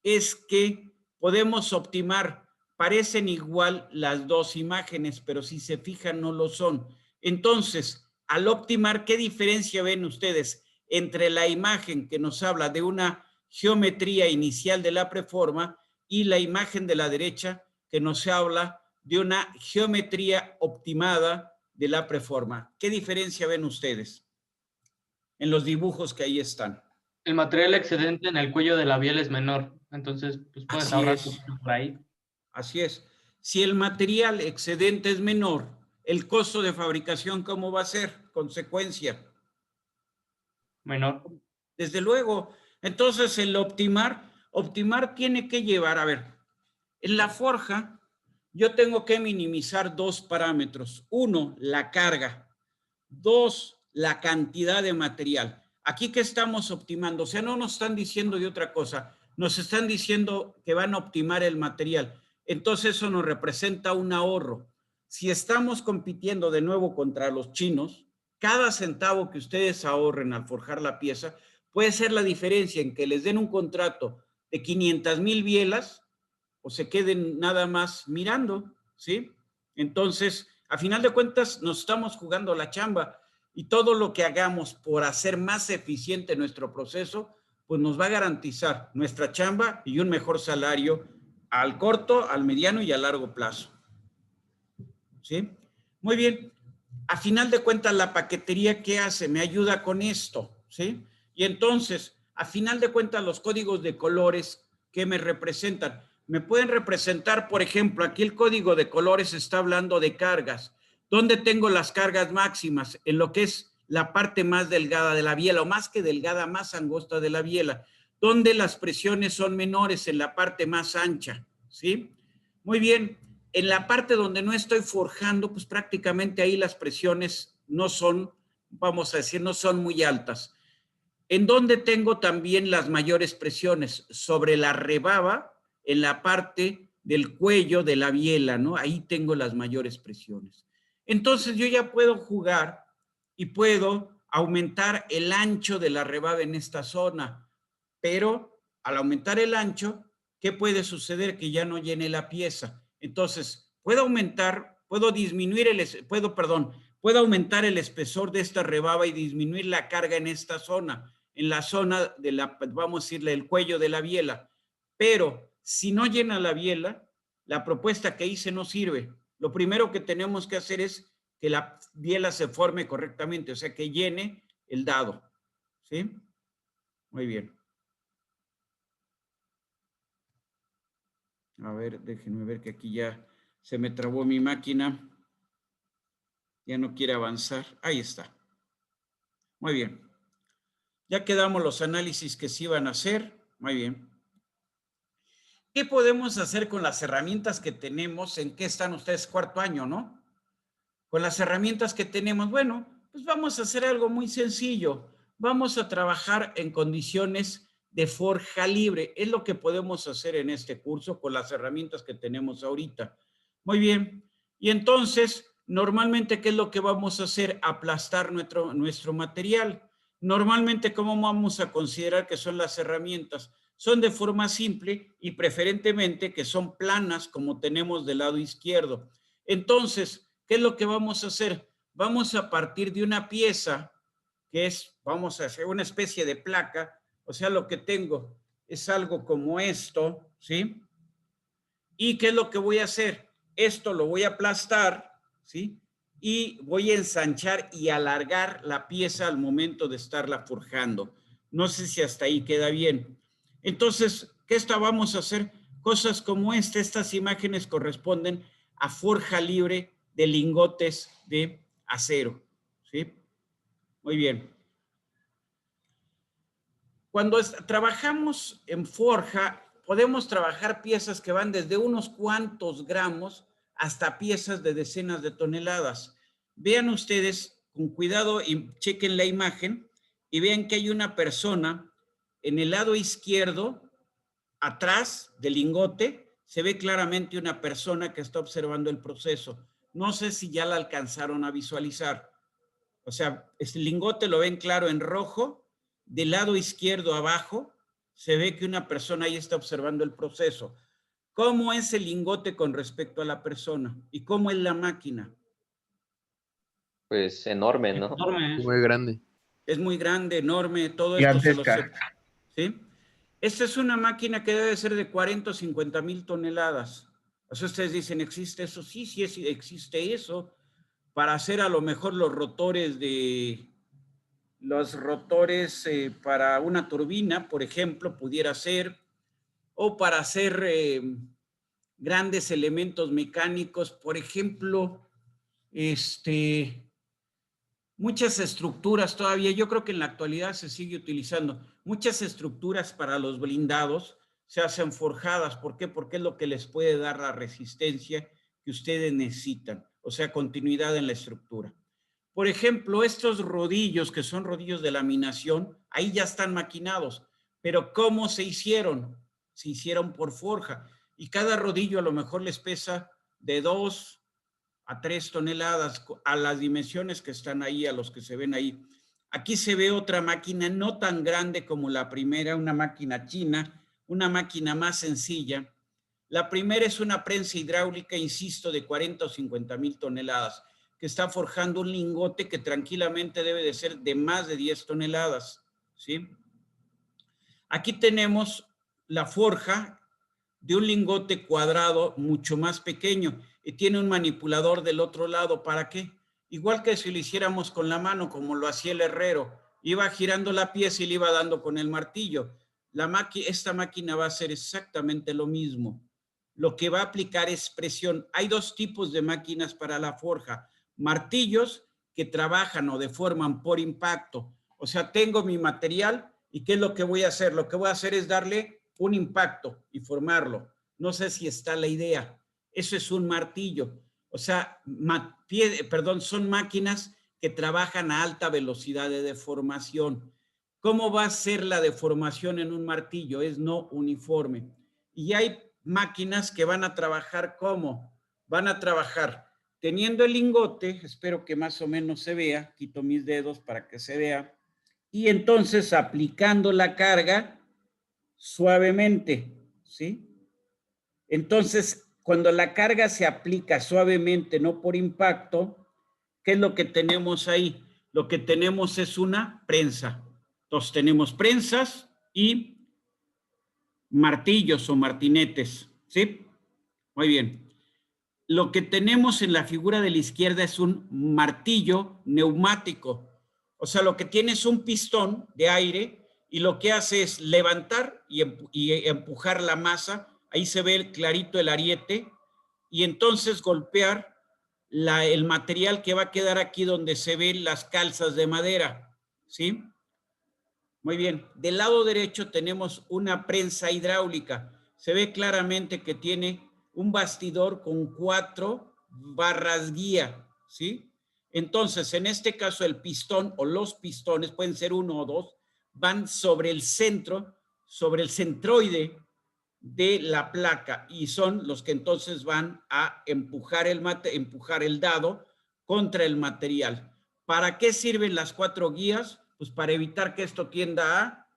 es que podemos optimar. Parecen igual las dos imágenes, pero si se fijan no lo son. Entonces, al optimar, ¿qué diferencia ven ustedes entre la imagen que nos habla de una geometría inicial de la preforma y la imagen de la derecha que nos habla de una geometría optimada de la preforma? ¿Qué diferencia ven ustedes? en los dibujos que ahí están. El material excedente en el cuello de la biela es menor, entonces pues puedes Así ahorrar es. poquito por ahí. Así es. Si el material excedente es menor, el costo de fabricación, ¿cómo va a ser? Consecuencia. Menor. Desde luego. Entonces, el optimar tiene que llevar, a ver, en la forja, yo tengo que minimizar dos parámetros. Uno, la carga. Dos, la cantidad de material. Aquí que estamos optimando, o sea, no nos están diciendo de otra cosa, nos están diciendo que van a optimar el material. Entonces eso nos representa un ahorro. Si estamos compitiendo de nuevo contra los chinos, cada centavo que ustedes ahorren al forjar la pieza puede ser la diferencia en que les den un contrato de 500,000 bielas o se queden nada más mirando, ¿sí? Entonces, a final de cuentas, nos estamos jugando la chamba y todo lo que hagamos por hacer más eficiente nuestro proceso, pues nos va a garantizar nuestra chamba y un mejor salario al corto, al mediano y a largo plazo. ¿Sí? Muy bien. A final de cuentas, la paquetería, ¿qué hace? Me ayuda con esto, ¿sí? Y entonces, a final de cuentas, los códigos de colores, ¿qué me representan? Me pueden representar, por ejemplo, aquí el código de colores está hablando de cargas. ¿Dónde tengo las cargas máximas? En lo que es la parte más delgada de la biela, o más que delgada, más angosta de la biela. ¿Dónde las presiones son menores? En la parte más ancha, ¿sí? Muy bien. En la parte donde no estoy forjando, pues prácticamente ahí las presiones no son, vamos a decir, no son muy altas. ¿En dónde tengo también las mayores presiones? Sobre la rebaba, en la parte del cuello de la biela, ¿no? Ahí tengo las mayores presiones. Entonces yo ya puedo jugar y puedo aumentar el ancho de la rebaba en esta zona, pero al aumentar el ancho, ¿qué puede suceder? Que ya no llene la pieza. Entonces, puedo aumentar, puedo disminuir puedo aumentar el espesor de esta rebaba y disminuir la carga en esta zona, en la zona de la, vamos a decirle, el cuello de la biela. Pero si no llena la biela, la propuesta que hice no sirve. Lo primero que tenemos que hacer es que la biela se forme correctamente, o sea, que llene el dado. ¿Sí? Muy bien. A ver, déjenme ver que aquí ya se me trabó mi máquina. Ya no quiere avanzar. Ahí está. Muy bien. Ya quedamos los análisis que se iban a hacer. Muy bien. ¿Qué podemos hacer con las herramientas que tenemos? ¿En qué están ustedes? Cuarto año, ¿no? Con las herramientas que tenemos. Bueno, pues vamos a hacer algo muy sencillo. Vamos a trabajar en condiciones de forja libre. Es lo que podemos hacer en este curso con las herramientas que tenemos ahorita. Muy bien. Y entonces, normalmente, ¿qué es lo que vamos a hacer? Aplastar nuestro material. Normalmente, ¿cómo vamos a considerar que son las herramientas? Son de forma simple y preferentemente que son planas como tenemos del lado izquierdo. Entonces, ¿qué es lo que vamos a hacer? Vamos a partir de una pieza que es, vamos a hacer una especie de placa, o sea, lo que tengo es algo como esto, ¿sí? ¿Y qué es lo que voy a hacer? Esto lo voy a aplastar, ¿sí? Y voy a ensanchar y alargar la pieza al momento de estarla forjando. No sé si hasta ahí queda bien. Entonces, ¿qué vamos a hacer? Cosas como estas imágenes corresponden a forja libre de lingotes de acero, ¿sí? Muy bien. Cuando trabajamos en forja, podemos trabajar piezas que van desde unos cuantos gramos hasta piezas de decenas de toneladas. Vean ustedes con cuidado y chequen la imagen y vean que hay una persona en el lado izquierdo, atrás del lingote, se ve claramente una persona que está observando el proceso. No sé si ya la alcanzaron a visualizar. O sea, este lingote lo ven claro en rojo. Del lado izquierdo abajo se ve que una persona ahí está observando el proceso. ¿Cómo es el lingote con respecto a la persona? ¿Y cómo es la máquina? Pues enorme, ¿no? Enorme. Muy grande. Es muy grande, enorme, todo esto se lo sé. ¿Sí? Esta es una máquina que debe ser de 40 o 50,000 toneladas. O sea, ustedes dicen, ¿existe eso? Sí, sí existe eso. Para hacer a lo mejor los rotores de los rotores para una turbina, por ejemplo, pudiera ser, o para hacer grandes elementos mecánicos, por ejemplo, muchas estructuras todavía, yo creo que en la actualidad se sigue utilizando, muchas estructuras para los blindados se hacen forjadas. ¿Por qué? Porque es lo que les puede dar la resistencia que ustedes necesitan, o sea, continuidad en la estructura. Por ejemplo, estos rodillos, que son rodillos de laminación, ahí ya están maquinados, pero ¿cómo se hicieron? Se hicieron por forja, y cada rodillo a lo mejor les pesa de 2 a 3 toneladas a las dimensiones que están ahí, a los que se ven ahí. Aquí se ve otra máquina no tan grande como la primera, una máquina china, una máquina más sencilla. La primera es una prensa hidráulica, insisto, de 40 o 50 mil toneladas, que está forjando un lingote que tranquilamente debe de ser de más de 10 toneladas, ¿sí? Aquí tenemos la forja de un lingote cuadrado mucho más pequeño y tiene un manipulador del otro lado. ¿Para qué? Igual que si lo hiciéramos con la mano, como lo hacía el herrero, iba girando la pieza y le iba dando con el martillo. Esta máquina va a hacer exactamente lo mismo. Lo que va a aplicar es presión. Hay dos tipos de máquinas para la forja: martillos, que trabajan o deforman por impacto. O sea, tengo mi material y ¿qué es lo que voy a hacer? Lo que voy a hacer es darle un impacto y formarlo. No sé si está la idea. Eso es un martillo. O sea, son máquinas que trabajan a alta velocidad de deformación. ¿Cómo va a ser la deformación en un martillo? Es no uniforme. Y hay máquinas que van a trabajar ¿cómo? Van a trabajar teniendo el lingote, espero que más o menos se vea, quito mis dedos para que se vea, y entonces aplicando la carga suavemente, ¿sí? Entonces, cuando la carga se aplica suavemente, no por impacto, ¿qué es lo que tenemos ahí? Lo que tenemos es una prensa. Entonces, tenemos prensas y martillos o martinetes, ¿sí? Muy bien. Lo que tenemos en la figura de la izquierda es un martillo neumático. O sea, lo que tiene es un pistón de aire y lo que hace es levantar y empujar la masa. Ahí se ve clarito el ariete y entonces golpear el material que va a quedar aquí donde se ven las calzas de madera, ¿sí? Muy bien. Del lado derecho tenemos una prensa hidráulica. Se ve claramente que tiene un bastidor con 4 barras guía, ¿sí? Entonces, en este caso, el pistón o los pistones, pueden ser 1 o 2, van sobre el centro, sobre el centroide de la placa y son los que entonces van a empujar el dado contra el material. ¿Para qué sirven las 4 guías? Pues para evitar que esto tienda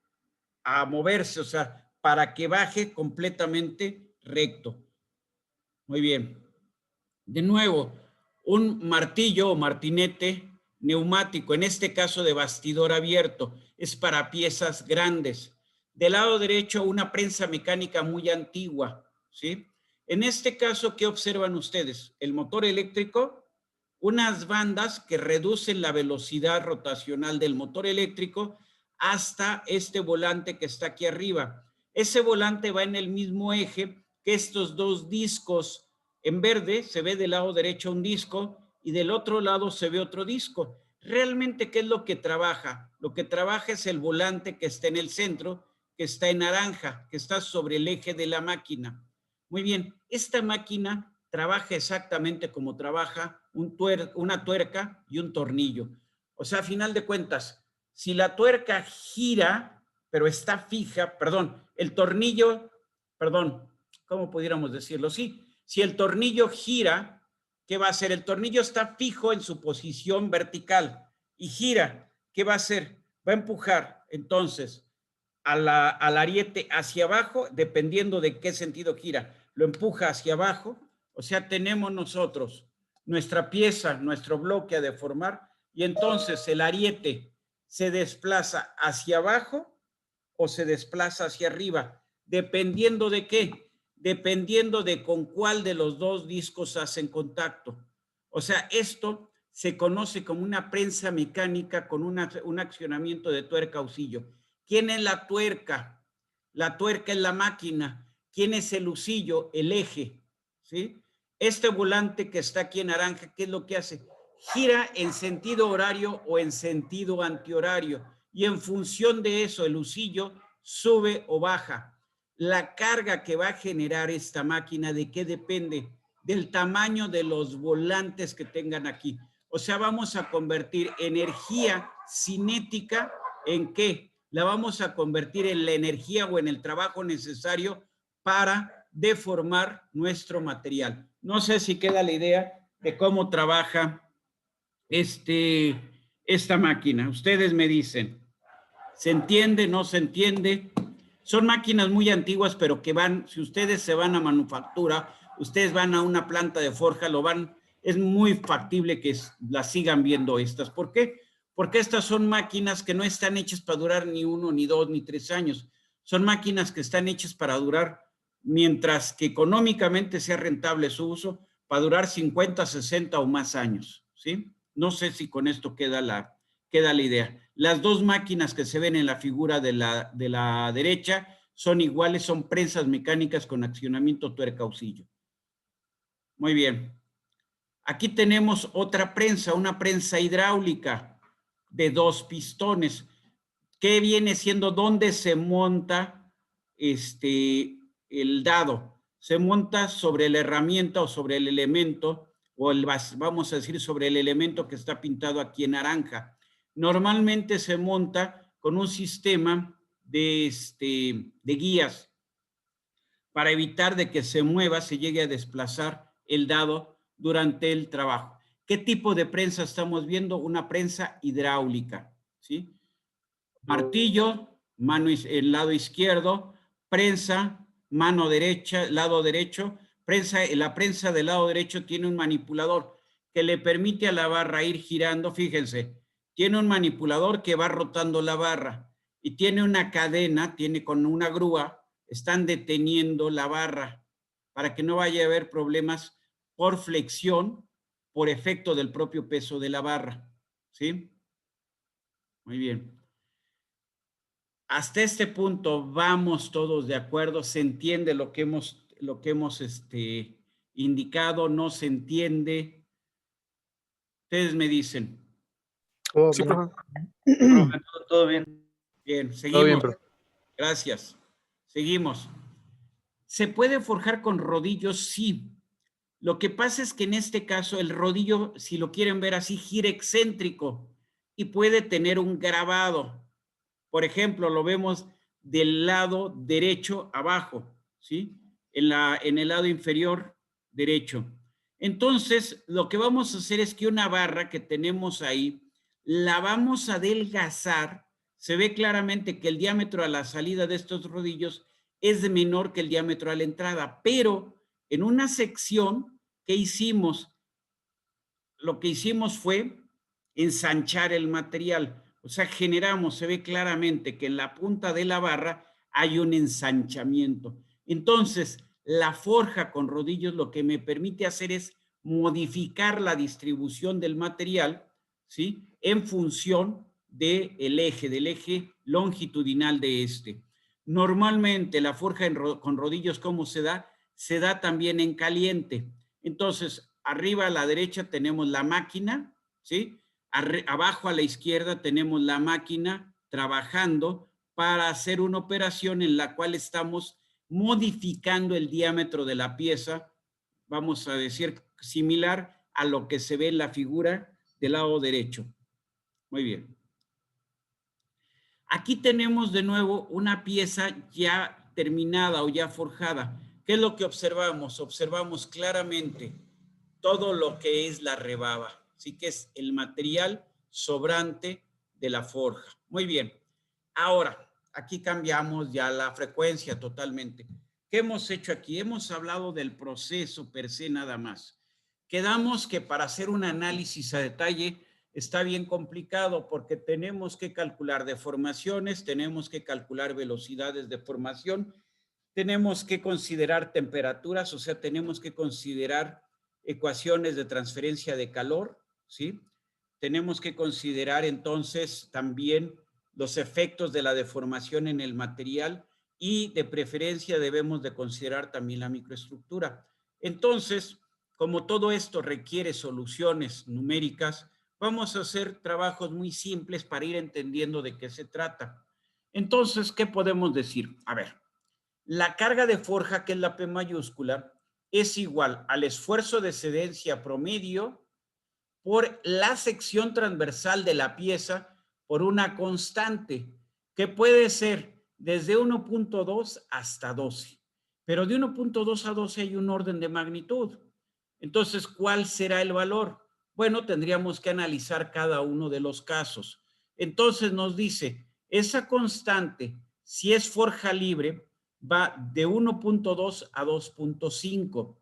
a moverse, o sea, para que baje completamente recto. Muy bien. De nuevo, un martillo o martinete neumático, en este caso de bastidor abierto, es para piezas grandes. Del lado derecho, una prensa mecánica muy antigua, ¿sí? En este caso, ¿qué observan ustedes? El motor eléctrico, unas bandas que reducen la velocidad rotacional del motor eléctrico hasta este volante que está aquí arriba. Ese volante va en el mismo eje que estos dos discos. En verde se ve del lado derecho un disco y del otro lado se ve otro disco. Realmente, ¿qué es lo que trabaja? Lo que trabaja es el volante que está en el centro, que está en naranja, que está sobre el eje de la máquina. Muy bien, esta máquina trabaja exactamente como trabaja una tuerca y un tornillo. O sea, a final de cuentas, si la tuerca gira, pero está fija, el tornillo, ¿cómo pudiéramos decirlo? Sí, si el tornillo gira, ¿qué va a hacer? El tornillo está fijo en su posición vertical y gira. ¿Qué va a hacer? Va a empujar entonces al ariete hacia abajo, dependiendo de qué sentido gira. Lo empuja hacia abajo, o sea, tenemos nosotros nuestra pieza, nuestro bloque a deformar, y entonces el ariete se desplaza hacia abajo o se desplaza hacia arriba, dependiendo de qué, dependiendo de con cuál de los dos discos hacen contacto. O sea, esto se conoce como una prensa mecánica con un accionamiento de tuerca-usillo. ¿Quién es la tuerca? La tuerca es la máquina. ¿Quién es el usillo? El eje, ¿sí? Este volante que está aquí en naranja, ¿qué es lo que hace? Gira en sentido horario o en sentido antihorario. Y en función de eso, el usillo sube o baja. La carga que va a generar esta máquina, ¿de qué depende? Del tamaño de los volantes que tengan aquí. O sea, vamos a convertir energía cinética ¿en qué? La vamos a convertir en la energía o en el trabajo necesario para deformar nuestro material. No sé si queda la idea de cómo trabaja esta máquina. Ustedes me dicen, ¿se entiende? ¿No se entiende? Son máquinas muy antiguas, pero que van, si ustedes se van a manufactura, ustedes van a una planta de forja, es muy factible que las sigan viendo estas. ¿Por qué? Porque estas son máquinas que no están hechas para durar ni 1, ni 2, ni 3 años. Son máquinas que están hechas para durar, mientras que económicamente sea rentable su uso, para durar 50, 60 o más años, ¿sí? No sé si con esto queda la idea. Las dos máquinas que se ven en la figura de la derecha son iguales, son prensas mecánicas con accionamiento tuerca-usillo. Muy bien. Aquí tenemos otra prensa, una prensa hidráulica de 2 pistones. ¿Qué viene siendo? ¿Dónde se monta el dado? Se monta sobre la herramienta o sobre el elemento, o vamos a decir sobre el elemento que está pintado aquí en naranja. Normalmente se monta con un sistema de guías para evitar de que se mueva, se llegue a desplazar el dado durante el trabajo. ¿Qué tipo de prensa estamos viendo? Una prensa hidráulica, ¿sí? Martillo, el lado izquierdo, prensa, mano derecha, lado derecho, la prensa del lado derecho tiene un manipulador que le permite a la barra ir girando, fíjense, tiene un manipulador que va rotando la barra y tiene una cadena, tiene con una grúa, están deteniendo la barra para que no vaya a haber problemas por flexión, por efecto del propio peso de la barra, ¿sí? Muy bien. Hasta este punto vamos todos de acuerdo, se entiende lo que hemos indicado, no se entiende. Ustedes me dicen. Sí, profe. Profe, todo bien. Bien, Todo seguimos. bien, profe. Gracias. Seguimos. ¿Se puede forjar con rodillos? Sí. Lo que pasa es que en este caso el rodillo, si lo quieren ver así, gira excéntrico y puede tener un grabado. Por ejemplo, lo vemos del lado derecho abajo, ¿sí? En el lado inferior derecho. Entonces, lo que vamos a hacer es que una barra que tenemos ahí, la vamos a adelgazar. Se ve claramente que el diámetro a la salida de estos rodillos es menor que el diámetro a la entrada, pero en una sección que hicimos, lo que hicimos fue ensanchar el material. O sea, se ve claramente que en la punta de la barra hay un ensanchamiento. Entonces, la forja con rodillos lo que me permite hacer es modificar la distribución del material, ¿sí? En función del eje longitudinal de este. Normalmente la forja con rodillos, ¿cómo se da? Se da también en caliente. Entonces, arriba a la derecha tenemos la máquina, ¿sí? Abajo a la izquierda tenemos la máquina trabajando para hacer una operación en la cual estamos modificando el diámetro de la pieza, vamos a decir, similar a lo que se ve en la figura del lado derecho. Muy bien. Aquí tenemos de nuevo una pieza ya terminada o ya forjada. ¿Qué es lo que observamos? Observamos claramente todo lo que es la rebaba. Así que es el material sobrante de la forja. Muy bien. Ahora, aquí cambiamos ya la frecuencia totalmente. ¿Qué hemos hecho aquí? Hemos hablado del proceso per se nada más. Quedamos que para hacer un análisis a detalle está bien complicado porque tenemos que calcular deformaciones, tenemos que calcular velocidades de formación, tenemos que considerar temperaturas, o sea, tenemos que considerar ecuaciones de transferencia de calor, ¿sí? Tenemos que considerar entonces también los efectos de la deformación en el material y de preferencia debemos de considerar también la microestructura. Entonces, como todo esto requiere soluciones numéricas, vamos a hacer trabajos muy simples para ir entendiendo de qué se trata. Entonces, ¿qué podemos decir? A ver, la carga de forja, que es la P mayúscula, es igual al esfuerzo de excedencia promedio por la sección transversal de la pieza por una constante, que puede ser desde 1.2 hasta 12. Pero de 1.2 a 12 hay un orden de magnitud. Entonces, ¿cuál será el valor? Bueno, tendríamos que analizar cada uno de los casos. Entonces nos dice, esa constante, si es forja libre, va de 1.2 a 2.5.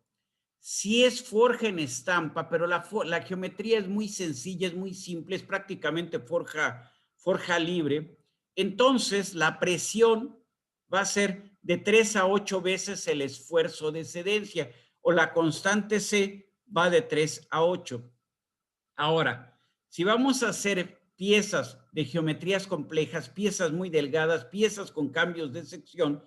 Si es forja en estampa, pero la geometría es muy sencilla, es muy simple, es prácticamente forja libre, entonces la presión va a ser de 3 a 8 veces el esfuerzo de excedencia, o la constante C va de 3 a 8. Ahora, si vamos a hacer piezas de geometrías complejas, piezas muy delgadas, piezas con cambios de sección,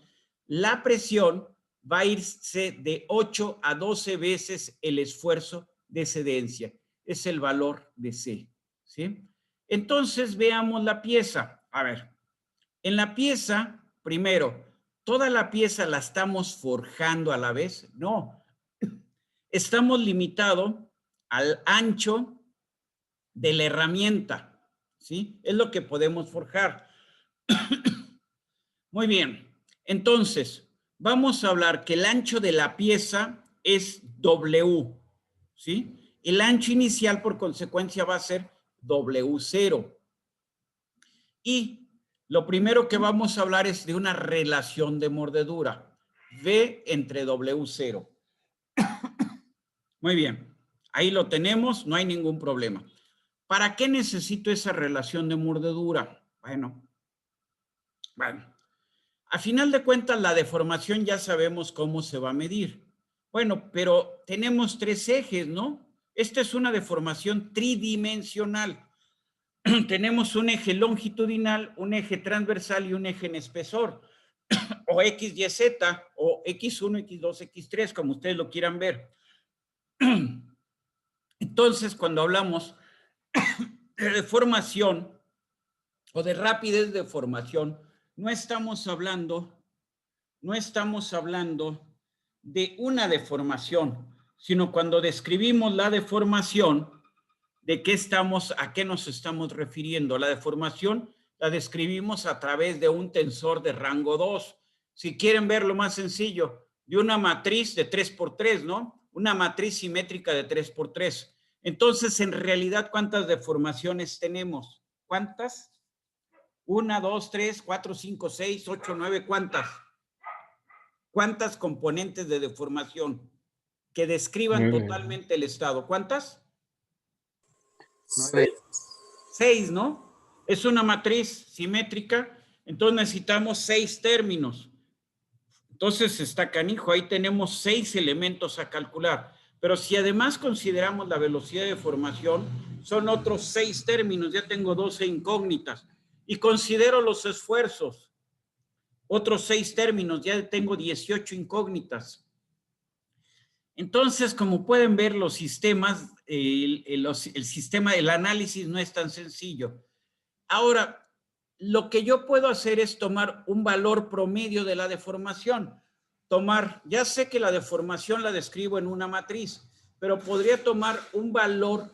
la presión va a irse de 8 a 12 veces el esfuerzo de excedencia. Es el valor de C, ¿sí? Entonces, veamos la pieza. A ver, en la pieza, primero, ¿toda la pieza la estamos forjando a la vez? No. Estamos limitados al ancho de la herramienta, ¿sí? Es lo que podemos forjar. Muy bien. Entonces, vamos a hablar que el ancho de la pieza es W, ¿sí? El ancho inicial, por consecuencia, va a ser W0. Y lo primero que vamos a hablar es de una relación de mordedura. V entre W0. Muy bien. Ahí lo tenemos, no hay ningún problema. ¿Para qué necesito esa relación de mordedura? Bueno, a final de cuentas, la deformación ya sabemos cómo se va a medir. Bueno, pero tenemos 3 ejes, ¿no? Esta es una deformación tridimensional. Tenemos un eje longitudinal, un eje transversal y un eje en espesor, o X, Y, Z, o X1, X2, X3, como ustedes lo quieran ver. Entonces, cuando hablamos de deformación o de rapidez de formación, no estamos hablando de una deformación, sino cuando describimos la deformación, ¿a qué nos estamos refiriendo? La deformación la describimos a través de un tensor de rango 2. Si quieren verlo más sencillo, de una matriz de 3x3, ¿no? Una matriz simétrica de 3x3. Entonces, en realidad, ¿cuántas deformaciones tenemos? ¿Cuántas? 1, 2, 3, 4, 5, 6, 8, 9, ¿cuántas? ¿Cuántas componentes de deformación que describan totalmente el estado? ¿Cuántas? 6, ¿no? Es una matriz simétrica, entonces necesitamos 6 términos. Entonces está canijo, ahí tenemos 6 elementos a calcular. Pero si además consideramos la velocidad de formación, son otros 6 términos, ya tengo 12 incógnitas. Y considero los esfuerzos, otros 6 términos, ya tengo 18 incógnitas. Entonces, como pueden ver, los sistemas, el sistema del análisis no es tan sencillo. Ahora, lo que yo puedo hacer es tomar un valor promedio de la deformación. Ya sé que la deformación la describo en una matriz, pero podría tomar un valor,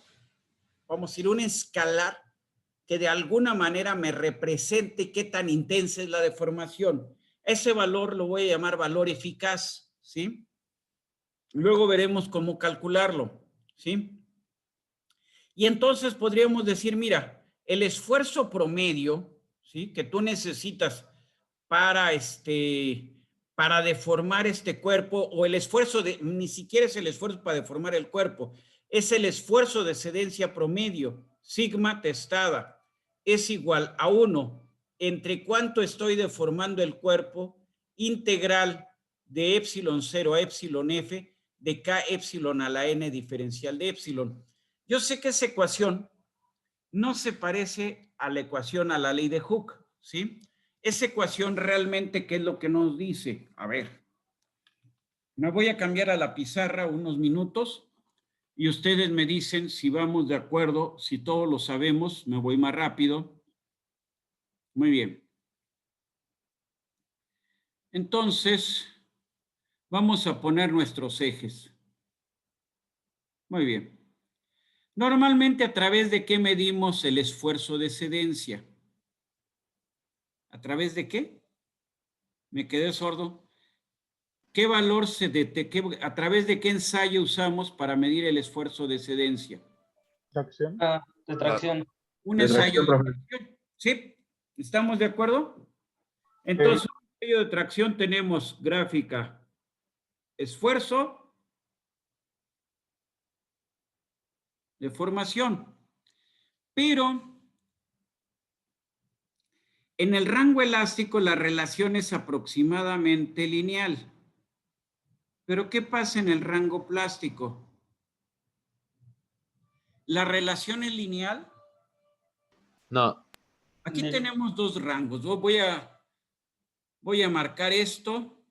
vamos a decir, un escalar que de alguna manera me represente qué tan intensa es la deformación. Ese valor lo voy a llamar valor eficaz, ¿sí? Luego veremos cómo calcularlo, ¿sí? Y entonces podríamos decir, mira, el esfuerzo promedio, ¿sí?, que tú necesitas para deformar este cuerpo, o el esfuerzo ni siquiera es el esfuerzo para deformar el cuerpo, es el esfuerzo de excedencia promedio, sigma testada, es igual a 1 entre cuánto estoy deformando el cuerpo, integral de epsilon 0 a epsilon f, de k epsilon a la n diferencial de epsilon. Yo sé que esa ecuación no se parece a la ecuación, a la ley de Hooke, ¿sí? Esa ecuación realmente, ¿qué es lo que nos dice? A ver, me voy a cambiar a la pizarra unos minutos y ustedes me dicen si vamos de acuerdo, si todos lo sabemos, me voy más rápido. Muy bien. Entonces, vamos a poner nuestros ejes. Muy bien. Normalmente, ¿a través de qué medimos el esfuerzo de excedencia? ¿A través de qué? Me quedé sordo. ¿Qué valor a través de qué ensayo usamos para medir el esfuerzo de excedencia? Tracción. De tracción. Un De ensayo tracción, de profe. tracción. ¿Sí? ¿Estamos de acuerdo? Entonces, un ensayo de tracción tenemos gráfica, esfuerzo, deformación. Pero en el rango elástico la relación es aproximadamente lineal. Pero ¿qué pasa en el rango plástico? ¿La relación es lineal? No. Aquí tenemos dos rangos. Voy a marcar esto,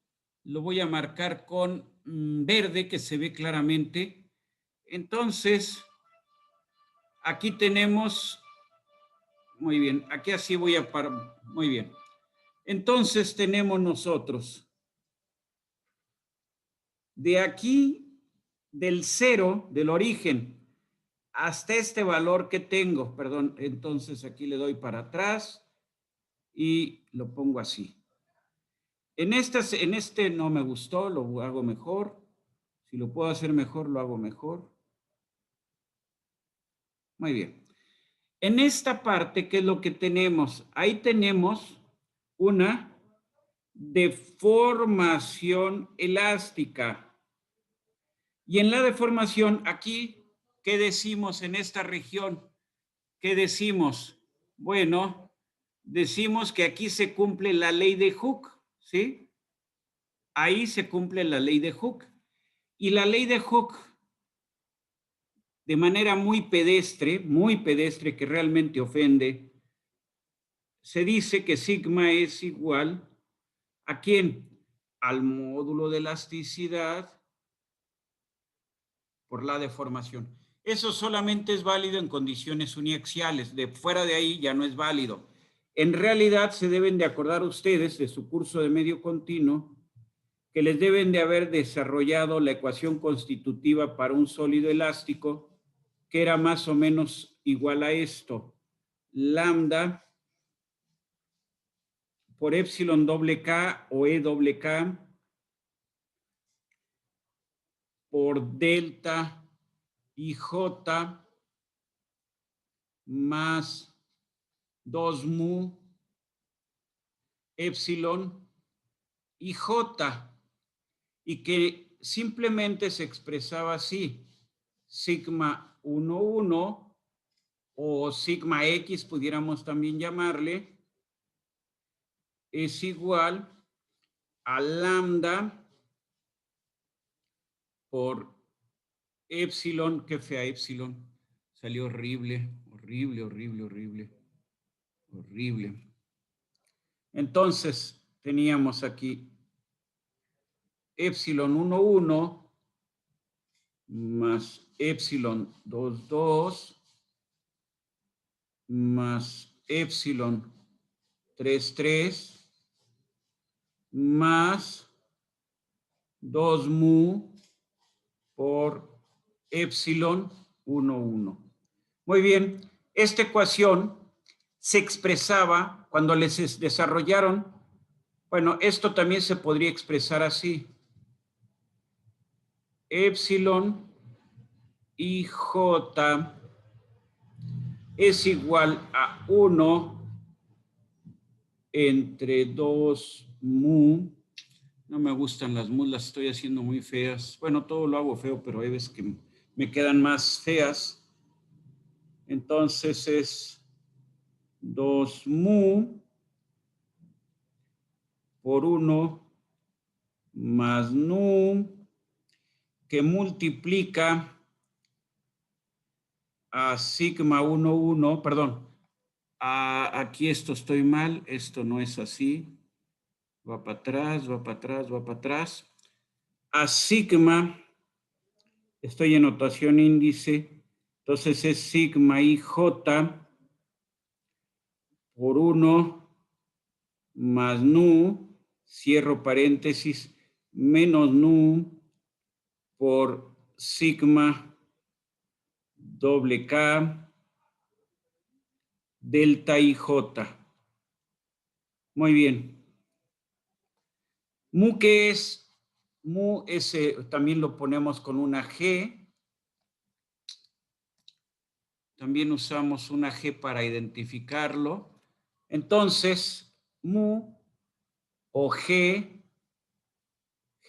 lo voy a marcar con verde que se ve claramente. Entonces, aquí tenemos, muy bien, aquí así voy a parar, muy bien. Entonces tenemos nosotros, de aquí, del cero, del origen, hasta este valor que tengo, perdón, entonces aquí le doy para atrás y lo pongo así. En este no me gustó, lo hago mejor. Si lo puedo hacer mejor, lo hago mejor. Muy bien. En esta parte, ¿qué es lo que tenemos? Ahí tenemos una deformación elástica. Y en la deformación, aquí, ¿qué decimos en esta región? ¿Qué decimos? Bueno, decimos que aquí se cumple la ley de Hooke, ¿sí? Ahí se cumple la ley de Hooke. Y la ley de Hooke, de manera muy pedestre, que realmente ofende, se dice que sigma es igual ¿a quién? Al módulo de elasticidad por la deformación. Eso solamente es válido en condiciones uniaxiales. De fuera de ahí ya no es válido. En realidad se deben de acordar ustedes de su curso de medio continuo que les deben de haber desarrollado la ecuación constitutiva para un sólido elástico que era más o menos igual a esto. Lambda por epsilon doble K o E doble K por delta IJ más 2 mu epsilon IJ y que simplemente se expresaba así, sigma 1,1 o sigma X pudiéramos también llamarle, es igual a lambda por epsilon, qué fea epsilon, salió horrible, horrible, horrible, horrible, horrible. Entonces teníamos aquí epsilon 1,1 más epsilon 2,2 más epsilon 3,3 más 2 mu por epsilon 1,1. Muy bien, esta ecuación se expresaba cuando les desarrollaron, bueno, esto también se podría expresar así. Epsilon IJ es igual a 1 entre 2 mu. No me gustan las mu, las estoy haciendo muy feas. Bueno, todo lo hago feo, pero hay veces que me quedan más feas. Entonces es 2 mu por 1 más nu que multiplica a sigma 1, 1, perdón. Aquí esto estoy mal, esto no es así. Va para atrás, va para atrás, va para atrás. A sigma, estoy en notación índice, entonces es sigma IJ por 1 más nu, cierro paréntesis, menos nu por sigma doble K delta IJ. Muy bien. Mu, ¿qué es? Mu, también lo ponemos con una G. También usamos una G para identificarlo. Entonces, mu o G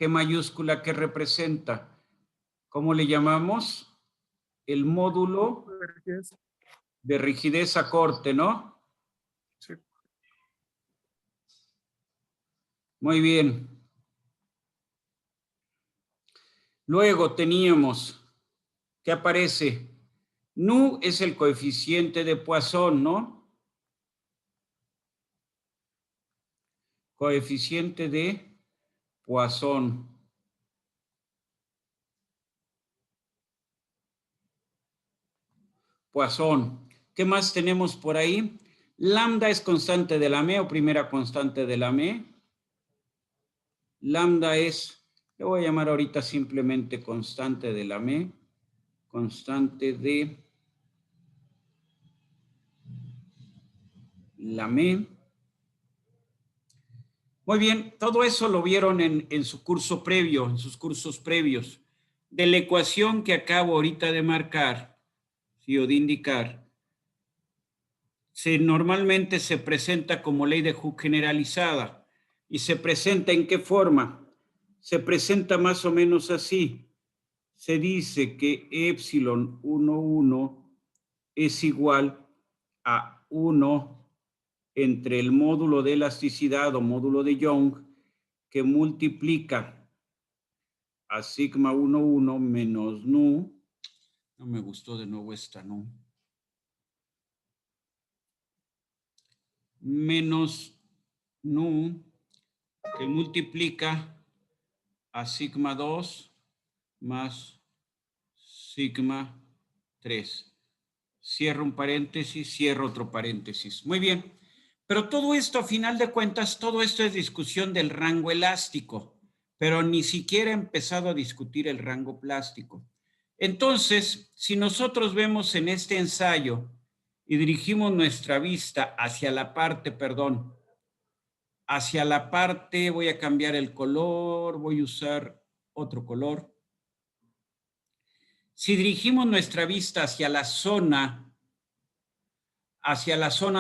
mayúscula, ¿qué representa? ¿Cómo le llamamos? El módulo de rigidez a corte, ¿no? Sí. Muy bien. Luego teníamos, ¿qué aparece? Nu es el coeficiente de Poisson, ¿no? Coeficiente de Poisson. Poisson. ¿Qué más tenemos por ahí? Lambda es constante de Lamé o primera constante de Lamé. Lambda es, le voy a llamar ahorita simplemente constante de Lamé. Constante de Lamé. Muy bien, todo eso lo vieron en su curso previo, en sus cursos previos. De la ecuación que acabo ahorita de marcar, ¿sí? O de indicar, normalmente se presenta como ley de Hooke generalizada. ¿Y se presenta en qué forma? Se presenta más o menos así. Se dice que epsilon 1, 1 es igual a 1 entre el módulo de elasticidad o módulo de Young que multiplica a sigma 1, 1 menos nu. No me gustó de nuevo esta nu. Menos nu que multiplica a sigma 2 más sigma 3. Cierro un paréntesis, cierro otro paréntesis. Muy bien. Pero todo esto, a final de cuentas, todo esto es discusión del rango elástico, pero ni siquiera he empezado a discutir el rango plástico. Entonces, si nosotros vemos en este ensayo y dirigimos nuestra vista hacia la parte, voy a cambiar el color, voy a usar otro color. Si dirigimos nuestra vista hacia la zona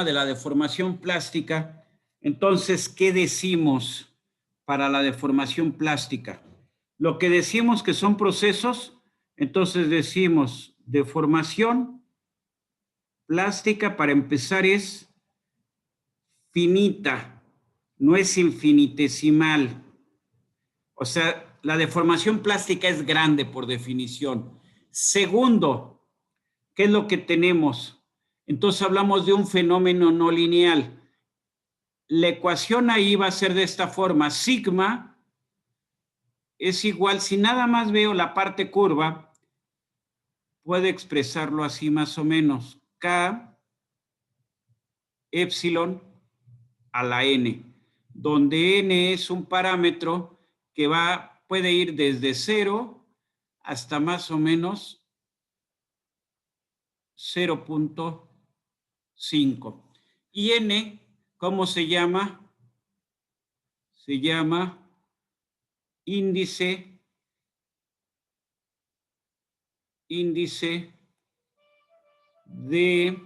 de la deformación plástica, entonces, ¿qué decimos para la deformación plástica? Lo que decimos que son procesos, entonces decimos deformación plástica, para empezar, es finita, no es infinitesimal. O sea, la deformación plástica es grande por definición. Segundo, ¿qué es lo que tenemos? Entonces hablamos de un fenómeno no lineal. La ecuación ahí va a ser de esta forma. Sigma es igual, si nada más veo la parte curva, puedo expresarlo así más o menos. K epsilon a la n, donde n es un parámetro que puede ir desde 0 hasta más o menos 0.5. Y n, ¿cómo se llama? Se llama índice de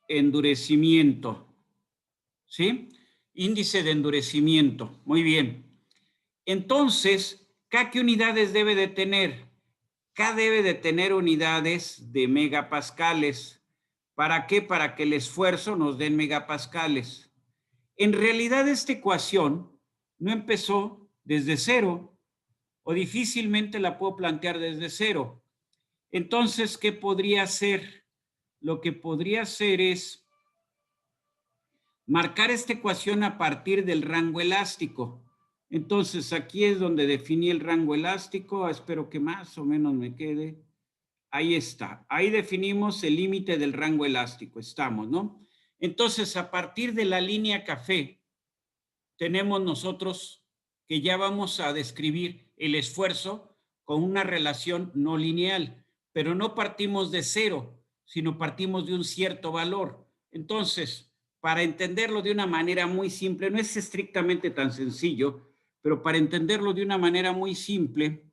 endurecimiento. ¿Sí? Índice de endurecimiento. Muy bien. Entonces, ¿K qué unidades debe de tener? K debe de tener unidades de megapascales. ¿Para qué? Para que el esfuerzo nos dé megapascales. En realidad, esta ecuación no empezó desde 0. o difícilmente la puedo plantear desde cero. Entonces, ¿qué podría hacer? Lo que podría hacer es marcar esta ecuación a partir del rango elástico. Entonces, aquí es donde definí el rango elástico. Espero que más o menos me quede. Ahí está. Ahí definimos el límite del rango elástico. Estamos, ¿no? Entonces, a partir de la línea café, tenemos nosotros que ya vamos a describir el esfuerzo con una relación no lineal, pero no partimos de cero, sino partimos de un cierto valor. Entonces, para entenderlo de una manera muy simple, no es estrictamente tan sencillo, pero para entenderlo de una manera muy simple,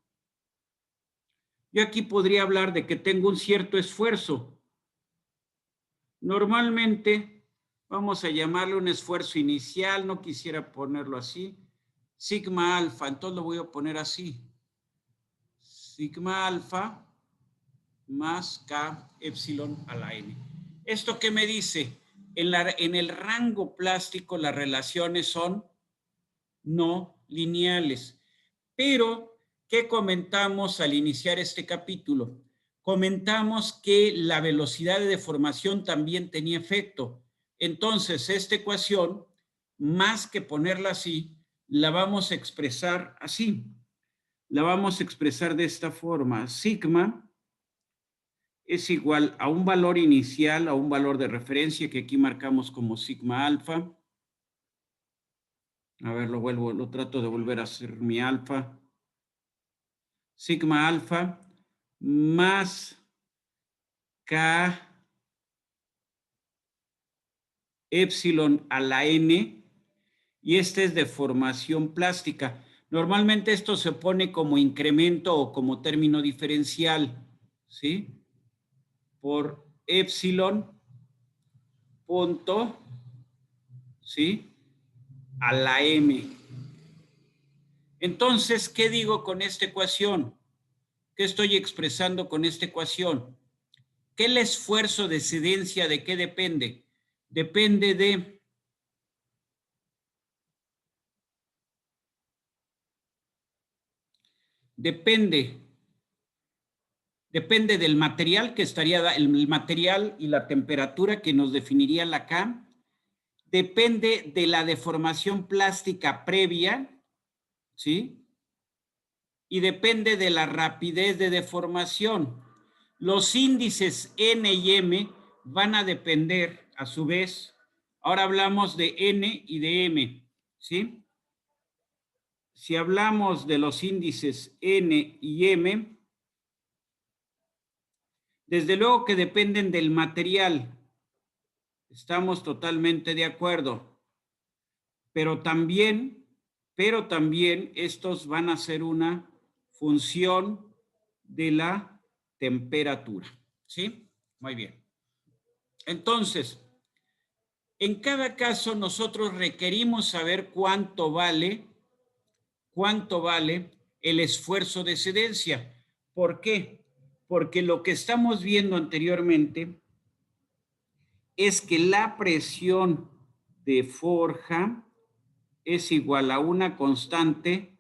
yo aquí podría hablar de que tengo un cierto esfuerzo. Normalmente vamos a llamarle un esfuerzo inicial, no quisiera ponerlo así, sigma alfa, entonces lo voy a poner así. Sigma alfa más K epsilon a la N. ¿Esto qué me dice? En el rango plástico las relaciones son no lineales. Pero, ¿qué comentamos al iniciar este capítulo? Comentamos que la velocidad de deformación también tenía efecto. Entonces, esta ecuación, más que ponerla así, la vamos a expresar así. La vamos a expresar de esta forma. Sigma es igual a un valor inicial, a un valor de referencia que aquí marcamos como sigma alfa. A ver, lo trato de volver a hacer mi alfa. Sigma alfa más K epsilon a la N, y este es deformación plástica. Normalmente esto se pone como incremento o como término diferencial, ¿sí? Por epsilon punto, ¿sí? A la M. Entonces, ¿qué digo con esta ecuación? ¿Qué estoy expresando con esta ecuación? ¿Qué el esfuerzo de excedencia de qué depende? Depende de depende del material que estaría, el material y la temperatura que nos definiría la K. Depende de la deformación plástica previa, ¿sí? Y depende de la rapidez de deformación. Los índices N y M van a depender, a su vez, ahora hablamos de N y de M, ¿sí? Si hablamos de los índices N y M, desde luego que dependen del material. Estamos totalmente de acuerdo. Pero también estos van a ser una función de la temperatura. ¿Sí? Muy bien. Entonces, en cada caso nosotros requerimos saber cuánto vale el esfuerzo de excedencia. ¿Por qué? Porque lo que estamos viendo anteriormente es que la presión de forja es igual a una constante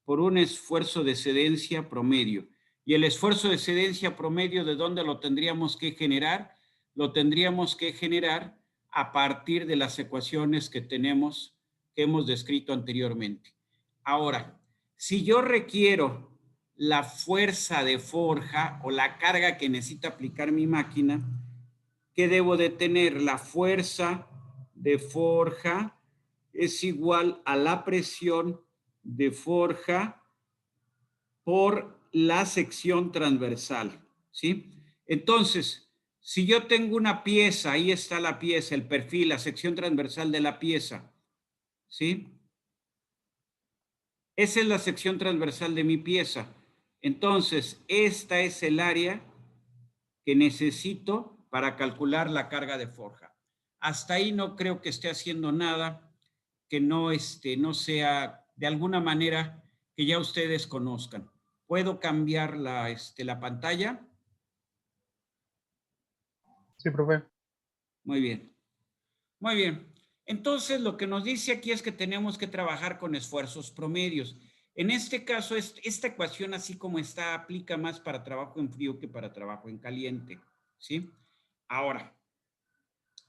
por un esfuerzo de excedencia promedio. Y el esfuerzo de excedencia promedio, ¿de dónde lo tendríamos que generar? Lo tendríamos que generar a partir de las ecuaciones que tenemos, que hemos descrito anteriormente. Ahora, si yo requiero la fuerza de forja o la carga que necesita aplicar mi máquina, ¿qué debo de tener? La fuerza de forja es igual a la presión de forja por la sección transversal, ¿sí? Entonces, si yo tengo una pieza, ahí está la pieza, el perfil, la sección transversal de la pieza, ¿sí? Esa es la sección transversal de mi pieza. Entonces, esta es el área que necesito para calcular la carga de forja. Hasta ahí no creo que esté haciendo nada que no sea de alguna manera que ya ustedes conozcan. ¿Puedo cambiar la pantalla? Sí, profe. Muy bien. Muy bien. Entonces, lo que nos dice aquí es que tenemos que trabajar con esfuerzos promedios. En este caso, esta ecuación, así como está, aplica más para trabajo en frío que para trabajo en caliente, ¿sí? Ahora,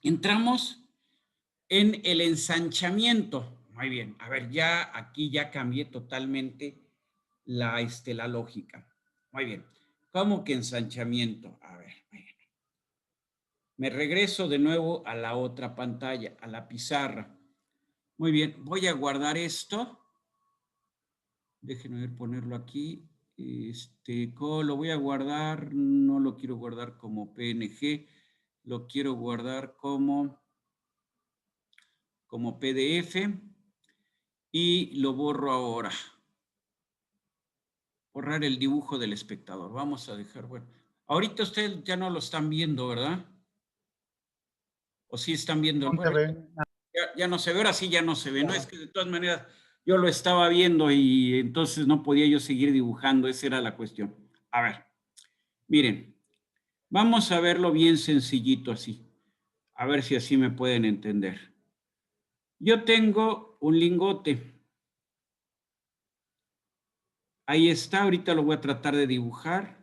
entramos en el ensanchamiento. Muy bien, a ver, ya aquí ya cambié totalmente la lógica. Muy bien, ¿cómo que ensanchamiento? A ver, bueno. Me regreso de nuevo a la otra pantalla, a la pizarra. Muy bien, voy a guardar esto. Déjenme ver, ponerlo aquí. ¿Cómo lo voy a guardar? No lo quiero guardar como PNG, lo quiero guardar como PDF y lo borro ahora. Borrar el dibujo del espectador. Vamos a dejar, bueno. Ahorita ustedes ya no lo están viendo, ¿verdad? ¿O sí están viendo? No se Bueno, ve. ya no se ve, ahora sí ya no se ve. No, es que de todas maneras yo lo estaba viendo y entonces no podía yo seguir dibujando. Esa era la cuestión. A ver, miren, vamos a verlo bien sencillito así. A ver si así me pueden entender. Yo tengo un lingote. Ahí está, ahorita lo voy a tratar de dibujar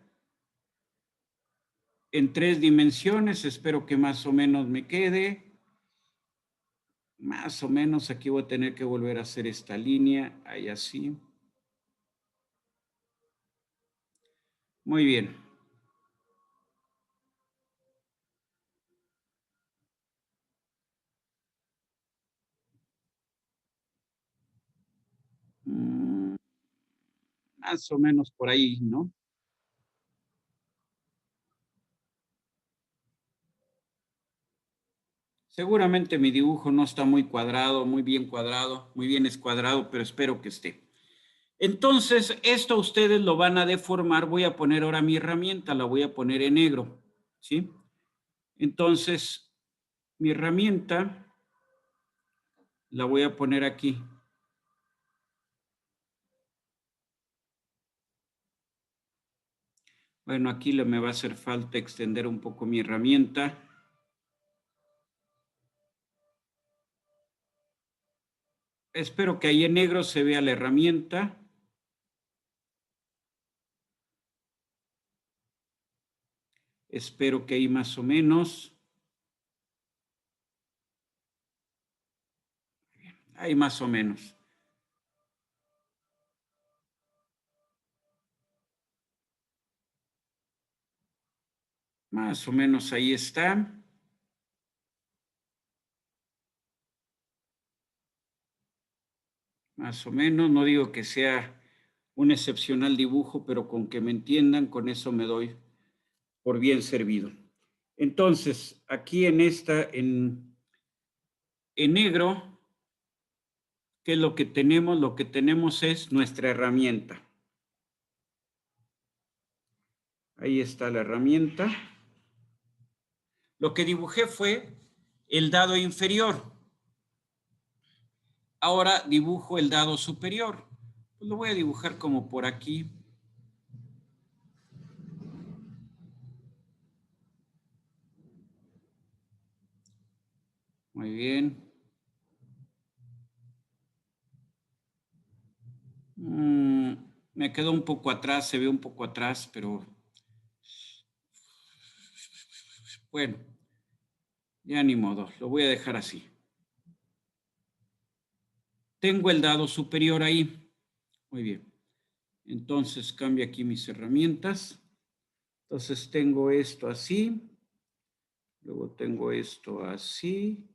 en 3 dimensiones. Espero que más o menos me quede. Más o menos aquí voy a tener que volver a hacer esta línea. Ahí así. Muy bien. Más o menos por ahí, ¿no? Seguramente mi dibujo no está muy cuadrado, muy bien escuadrado, pero espero que esté. Entonces, esto ustedes lo van a deformar. Voy a poner ahora mi herramienta, la voy a poner en negro, ¿sí? Entonces, mi herramienta la voy a poner aquí. Bueno, aquí me va a hacer falta extender un poco mi herramienta. Espero que ahí en negro se vea la herramienta. Espero que ahí más o menos. Ahí más o menos. Más o menos ahí está. Más o menos, no digo que sea un excepcional dibujo, pero con que me entiendan, con eso me doy por bien servido. Entonces, aquí en negro, ¿qué es lo que tenemos? Lo que tenemos es nuestra herramienta. Ahí está la herramienta. Lo que dibujé fue el dado inferior. Ahora dibujo el dado superior. Pues lo voy a dibujar como por aquí. Muy bien. Me quedó un poco atrás, se ve un poco atrás, pero bueno, ya ni modo, lo voy a dejar así. Tengo el dado superior ahí. Muy bien. Entonces cambio aquí mis herramientas. Entonces tengo esto así. Luego tengo esto así.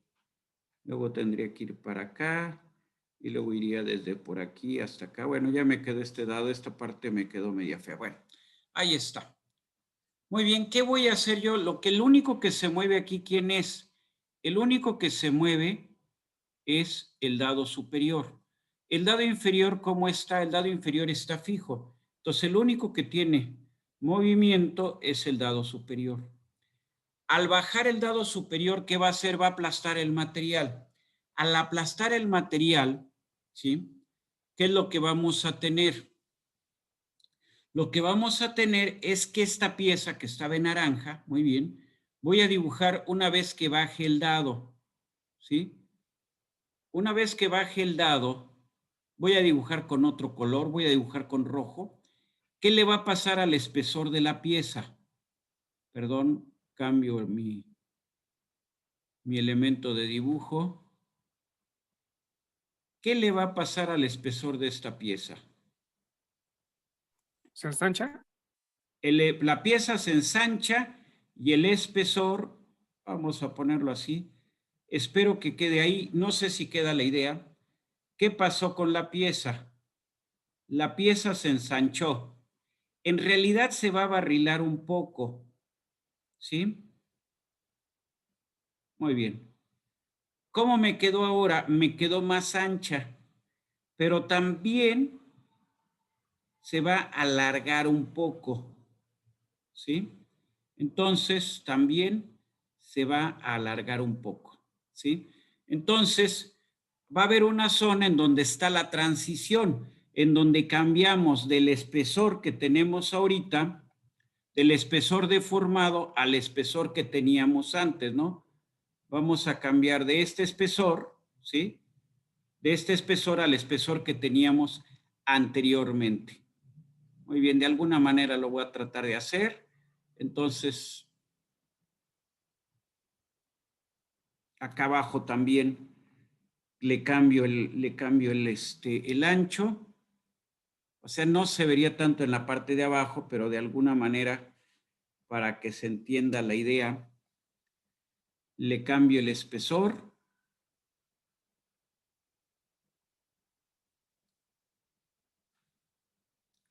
Luego tendría que ir para acá. Y luego iría desde por aquí hasta acá. Bueno, ya me quedó este dado. Esta parte me quedó media fea. Bueno, ahí está. Muy bien, ¿qué voy a hacer yo? El único que se mueve aquí, ¿quién es? El único que se mueve es el dado superior. El dado inferior, ¿cómo está? El dado inferior está fijo. Entonces, el único que tiene movimiento es el dado superior. Al bajar el dado superior, ¿qué va a hacer? Va a aplastar el material. Al aplastar el material, ¿sí? ¿Qué es lo que vamos a tener? Lo que vamos a tener es que esta pieza que estaba en naranja, muy bien, voy a dibujar una vez que baje el dado, ¿sí? Una vez que baje el dado, voy a dibujar con otro color, voy a dibujar con rojo. ¿Qué le va a pasar al espesor de la pieza? Perdón, cambio mi elemento de dibujo. ¿Qué le va a pasar al espesor de esta pieza? ¿Se ensancha? La pieza se ensancha y el espesor, vamos a ponerlo así, espero que quede ahí, no sé si queda la idea. ¿Qué pasó con la pieza? La pieza se ensanchó. En realidad se va a barrilar un poco, ¿sí? Muy bien. ¿Cómo me quedó ahora? Me quedó más ancha, pero también se va a alargar un poco, ¿sí? Entonces, también se va a alargar un poco, ¿sí? Entonces, va a haber una zona en donde está la transición, en donde cambiamos del espesor que tenemos ahorita, del espesor deformado al espesor que teníamos antes, ¿no? Vamos a cambiar de este espesor, ¿sí? De este espesor al espesor que teníamos anteriormente. Muy bien, de alguna manera lo voy a tratar de hacer. Entonces, acá abajo también le cambio el ancho. O sea, no se vería tanto en la parte de abajo, pero de alguna manera, para que se entienda la idea, le cambio el espesor.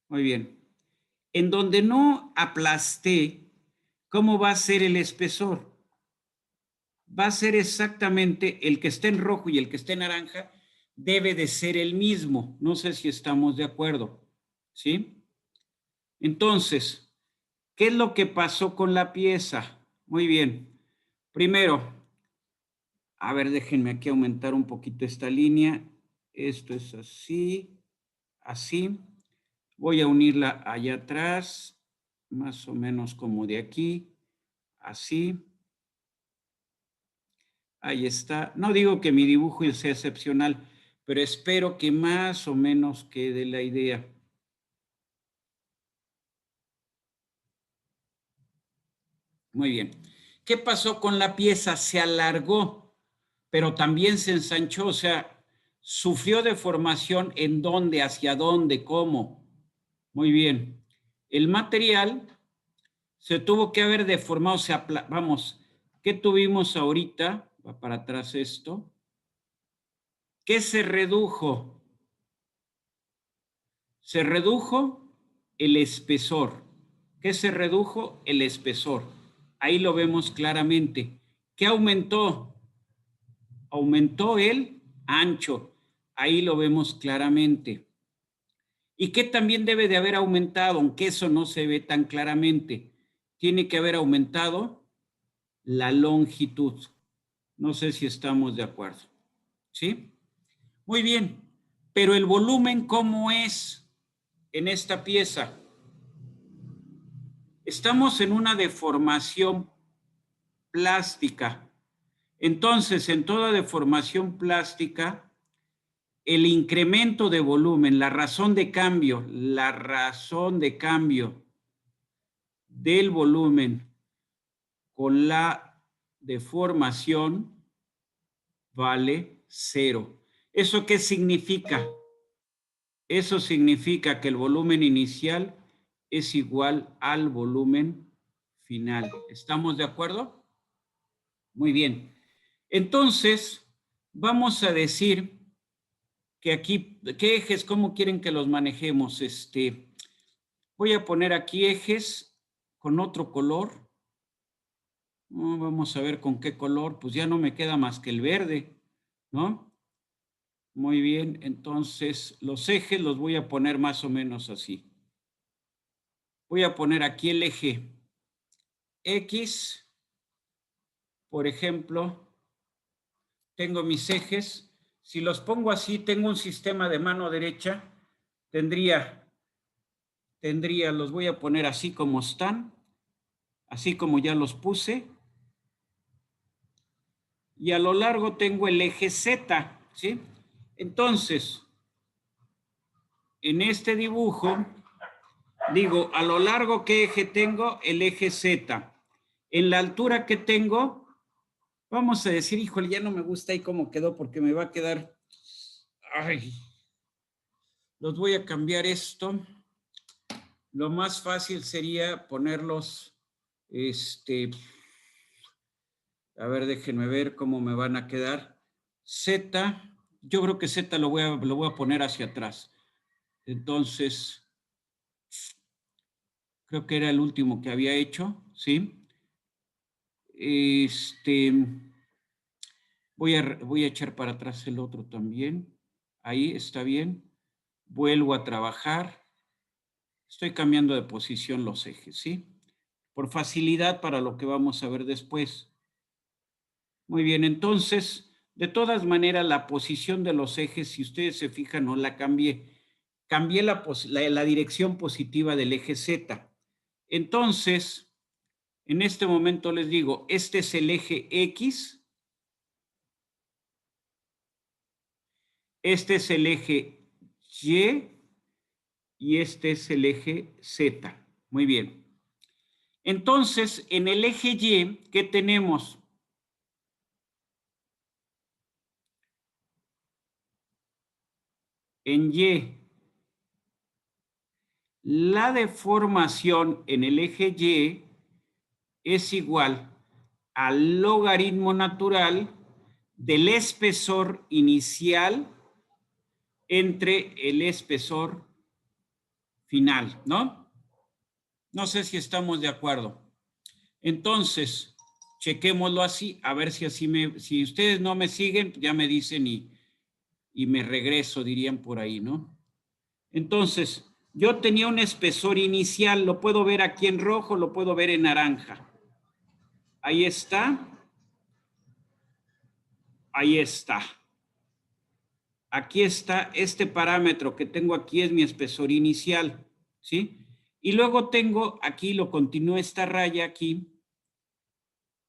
Muy bien. En donde no aplasté, ¿cómo va a ser el espesor? Va a ser exactamente el que esté en rojo y el que esté en naranja, debe de ser el mismo. No sé si estamos de acuerdo, ¿sí? Entonces, ¿qué es lo que pasó con la pieza? Muy bien. Primero, a ver, déjenme aquí aumentar un poquito esta línea. Esto es así, así. Voy a unirla allá atrás, más o menos como de aquí, así. Ahí está. No digo que mi dibujo sea excepcional, pero espero que más o menos quede la idea. Muy bien. ¿Qué pasó con la pieza? Se alargó, pero también se ensanchó, o sea, sufrió deformación. ¿En dónde? ¿Hacia dónde? ¿Cómo? Muy bien. El material se tuvo que haber deformado, o sea, vamos, ¿qué tuvimos ahorita? Va para atrás esto. ¿Qué se redujo? Se redujo el espesor. ¿Qué se redujo? El espesor. Ahí lo vemos claramente. ¿Qué aumentó? Aumentó el ancho. Ahí lo vemos claramente. ¿Y qué también debe de haber aumentado? Aunque eso no se ve tan claramente. Tiene que haber aumentado la longitud. No sé si estamos de acuerdo. ¿Sí? Muy bien. Pero el volumen, ¿cómo es en esta pieza? Estamos en una deformación plástica. Entonces, en toda deformación plástica, el incremento de volumen, la razón de cambio del volumen con la deformación vale 0. ¿Eso qué significa? Eso significa que el volumen inicial es igual al volumen final. ¿Estamos de acuerdo? Muy bien. Entonces, vamos a decir que aquí, ¿qué ejes, cómo quieren que los manejemos? Voy a poner aquí ejes con otro color. Vamos a ver con qué color. Pues ya no me queda más que el verde, ¿no? Muy bien, entonces los ejes los voy a poner más o menos así. Voy a poner aquí el eje X, por ejemplo. Tengo mis ejes. Si los pongo así, tengo un sistema de mano derecha. Tendría, los voy a poner así como están, así como ya los puse. Y a lo largo tengo el eje Z, ¿sí? Entonces, en este dibujo, digo, a lo largo, ¿qué eje tengo? El eje Z. En la altura que tengo, vamos a decir, híjole, ya no me gusta ahí cómo quedó porque me va a quedar... Ay, los voy a cambiar esto. Lo más fácil sería ponerlos, a ver, déjenme ver cómo me van a quedar. Z, yo creo que Z lo voy a poner hacia atrás. Entonces, creo que era el último que había hecho, ¿sí? Voy a echar para atrás el otro también. Ahí está bien. Vuelvo a trabajar. Estoy cambiando de posición los ejes, ¿sí? Por facilidad para lo que vamos a ver después. Muy bien, entonces, de todas maneras, la posición de los ejes, si ustedes se fijan, no la cambié. Cambié la dirección positiva del eje Z. Entonces, en este momento les digo, este es el eje X, este es el eje Y y este es el eje Z. Muy bien. Entonces, en el eje Y, ¿qué tenemos? En Y, la deformación en el eje Y es igual al logaritmo natural del espesor inicial entre el espesor final, ¿no? No sé si estamos de acuerdo. Entonces, chequémoslo así, a ver si ustedes no me siguen, ya me dicen y me regreso, dirían por ahí, ¿no? Entonces, yo tenía un espesor inicial, lo puedo ver aquí en rojo, lo puedo ver en naranja. Ahí está. Ahí está. Aquí está, este parámetro que tengo aquí es mi espesor inicial, ¿sí? Y luego tengo aquí, lo continúo esta raya aquí.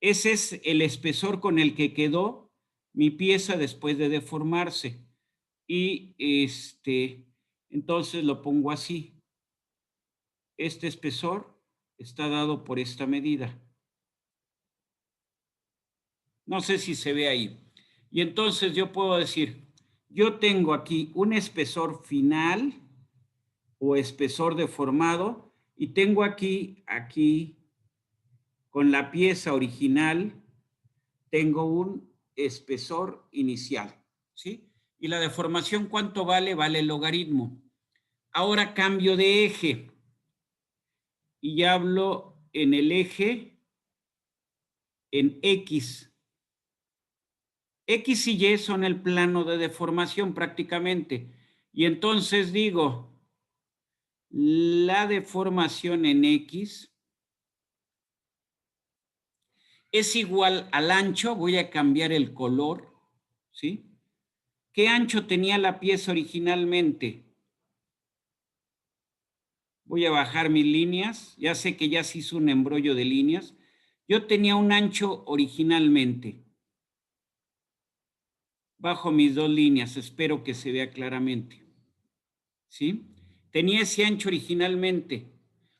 Ese es el espesor con el que quedó mi pieza después de deformarse. Y entonces lo pongo así. Este espesor está dado por esta medida. No sé si se ve ahí. Y entonces yo puedo decir, yo tengo aquí un espesor final o espesor deformado y tengo aquí con la pieza original, tengo un espesor inicial, ¿sí? Y la deformación, ¿cuánto vale? Vale el logaritmo. Ahora cambio de eje y ya hablo en el eje en X. X y Y son el plano de deformación prácticamente. Y entonces digo, la deformación en X es igual al ancho, voy a cambiar el color, ¿sí? ¿Qué ancho tenía la pieza originalmente? Voy a bajar mis líneas, ya sé que ya se hizo un embrollo de líneas. Yo tenía un ancho originalmente. Bajo mis dos líneas, espero que se vea claramente. ¿Sí? Tenía ese ancho originalmente,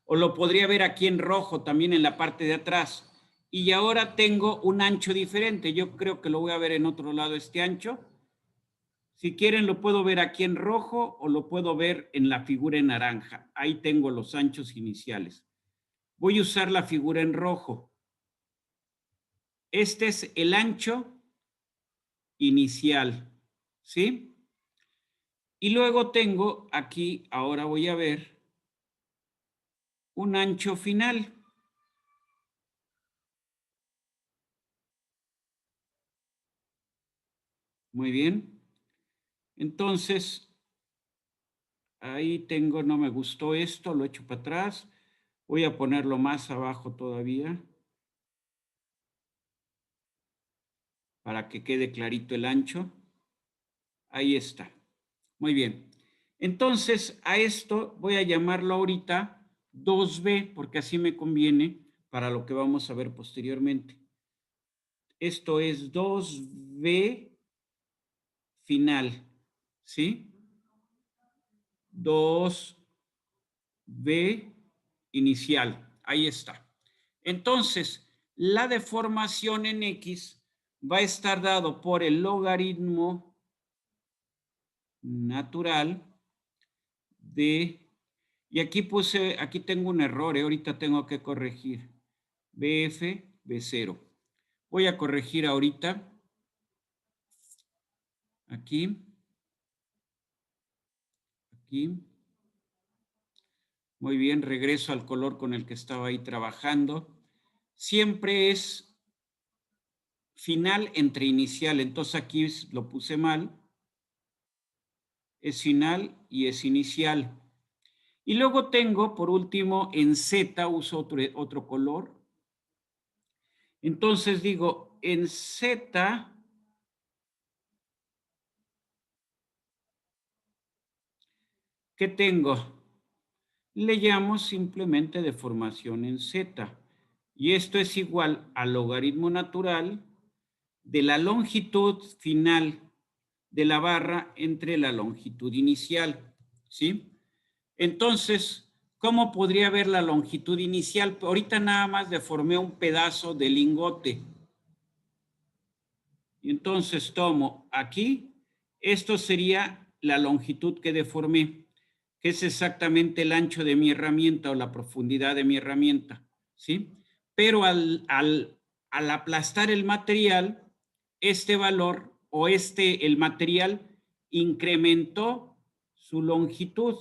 o lo podría ver aquí en rojo también en la parte de atrás. Y ahora tengo un ancho diferente. Yo creo que lo voy a ver en otro lado este ancho. Si quieren lo puedo ver aquí en rojo o lo puedo ver en la figura en naranja. Ahí tengo los anchos iniciales. Voy a usar la figura en rojo. Este es el ancho inicial, ¿sí? Y luego tengo aquí, ahora voy a ver, un ancho final. Muy bien. Entonces, ahí tengo, no me gustó esto, lo echo para atrás. Voy a ponerlo más abajo todavía para que quede clarito el ancho. Ahí está. Muy bien. Entonces, a esto voy a llamarlo ahorita 2B, porque así me conviene para lo que vamos a ver posteriormente. Esto es 2B final, ¿sí? 2b inicial. Ahí está. Entonces, la deformación en X va a estar dado por el logaritmo natural de, y aquí tengo un error, ahorita tengo que corregir, BF, B0. Voy a corregir ahorita, aquí, muy bien, regreso al color con el que estaba ahí trabajando. Siempre es final entre inicial, entonces aquí lo puse mal. Es final y es inicial. Y luego tengo, por último, en Z uso otro color. Entonces digo, en Z, ¿qué tengo? Le llamo simplemente deformación en Z. Y esto es igual al logaritmo natural de la longitud final de la barra entre la longitud inicial. ¿Sí? Entonces, ¿cómo podría ver la longitud inicial? Ahorita nada más deformé un pedazo de lingote. Y entonces tomo aquí, esto sería la longitud que deformé, que es exactamente el ancho de mi herramienta o la profundidad de mi herramienta, ¿sí? Pero al aplastar el material, este valor o el material incrementó su longitud.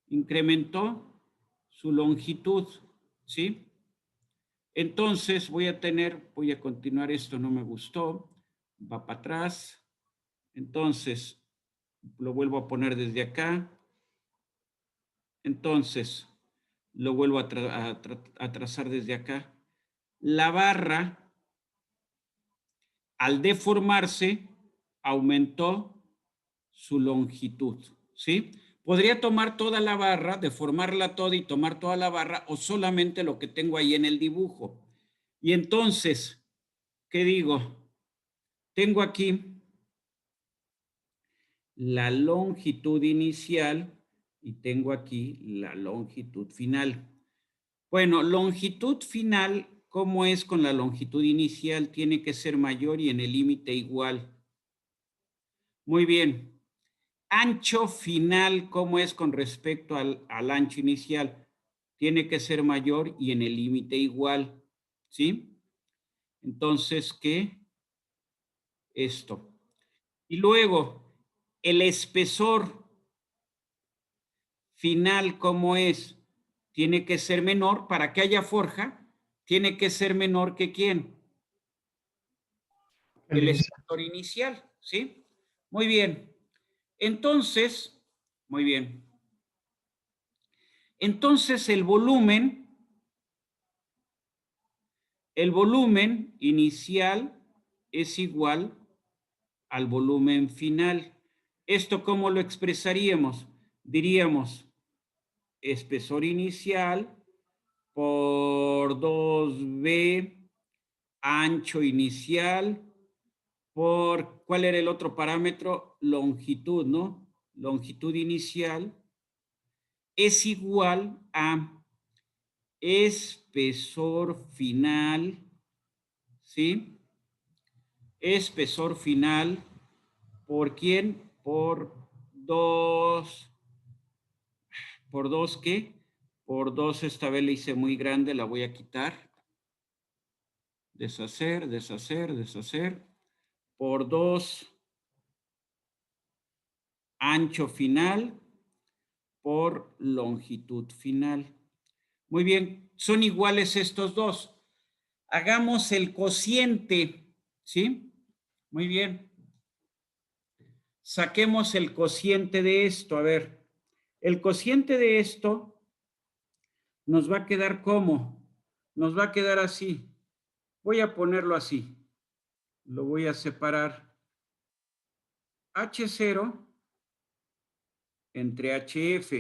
Incrementó su longitud, ¿sí? Entonces voy a continuar esto, no me gustó, va para atrás. Entonces, lo vuelvo a poner desde acá. Entonces, lo vuelvo a trazar desde acá. La barra, al deformarse, aumentó su longitud, ¿sí? Podría tomar toda la barra, deformarla toda y tomar toda la barra o solamente lo que tengo ahí en el dibujo. Y entonces, ¿qué digo? Tengo aquí la longitud inicial y tengo aquí la longitud final. Bueno, longitud final, ¿cómo es con la longitud inicial? Tiene que ser mayor y en el límite igual. Muy bien. Ancho final, ¿cómo es con respecto al ancho inicial? Tiene que ser mayor y en el límite igual, ¿sí? Entonces, ¿qué? Esto. Y luego, el espesor final, ¿cómo es? Tiene que ser menor, para que haya forja, tiene que ser menor que ¿quién? El espesor inicial, ¿sí? Muy bien. Entonces, muy bien. Entonces el volumen inicial es igual al volumen final. ¿Esto cómo lo expresaríamos? Diríamos espesor inicial por 2B, ancho inicial, por, ¿cuál era el otro parámetro? Longitud, ¿no? Longitud inicial es igual a espesor final, ¿sí? Espesor final, ¿por quién? Por 2, ¿qué? Por 2, esta vez la hice muy grande, la voy a quitar. Deshacer, deshacer, deshacer. Por 2, ancho final, por longitud final. Muy bien, son iguales estos dos. Hagamos el cociente, ¿sí? Muy bien. Saquemos el cociente de esto. A ver, el cociente de esto nos va a quedar ¿cómo? Nos va a quedar así. Voy a ponerlo así. Lo voy a separar. H0 entre HF,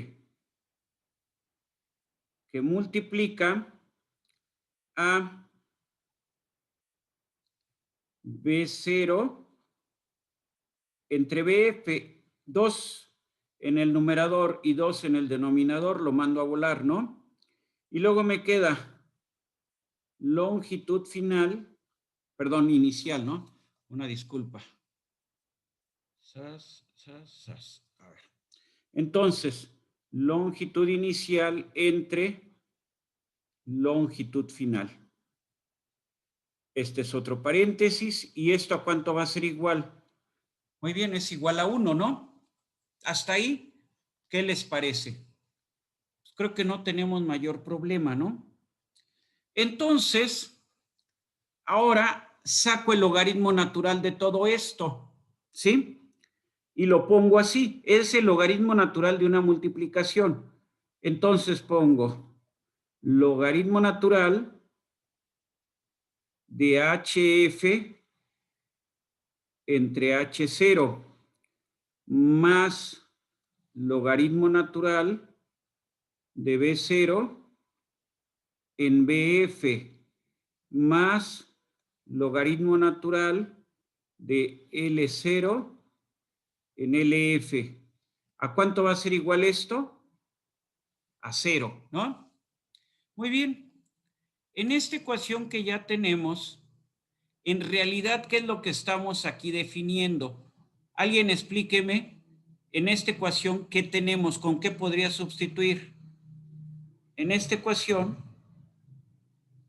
que multiplica a B0 entre BF, 2 en el numerador y 2 en el denominador, lo mando a volar, ¿no? Y luego me queda longitud final, perdón, inicial, ¿no? Una disculpa. A ver. Entonces, longitud inicial entre longitud final. Este es otro paréntesis. ¿Y esto a cuánto va a ser igual? Muy bien, es igual a 1, ¿no? Hasta ahí, ¿qué les parece? Pues creo que no tenemos mayor problema, ¿no? Entonces, ahora saco el logaritmo natural de todo esto, ¿sí? Y lo pongo así, es el logaritmo natural de una multiplicación. Entonces pongo logaritmo natural de HF entre H0 más logaritmo natural de B0 en BF más logaritmo natural de L0 en LF. ¿A cuánto va a ser igual esto? A 0, ¿no? Muy bien. En esta ecuación que ya tenemos, en realidad, ¿qué es lo que estamos aquí definiendo? Alguien explíqueme, en esta ecuación, ¿qué tenemos? ¿Con qué podría sustituir? En esta ecuación,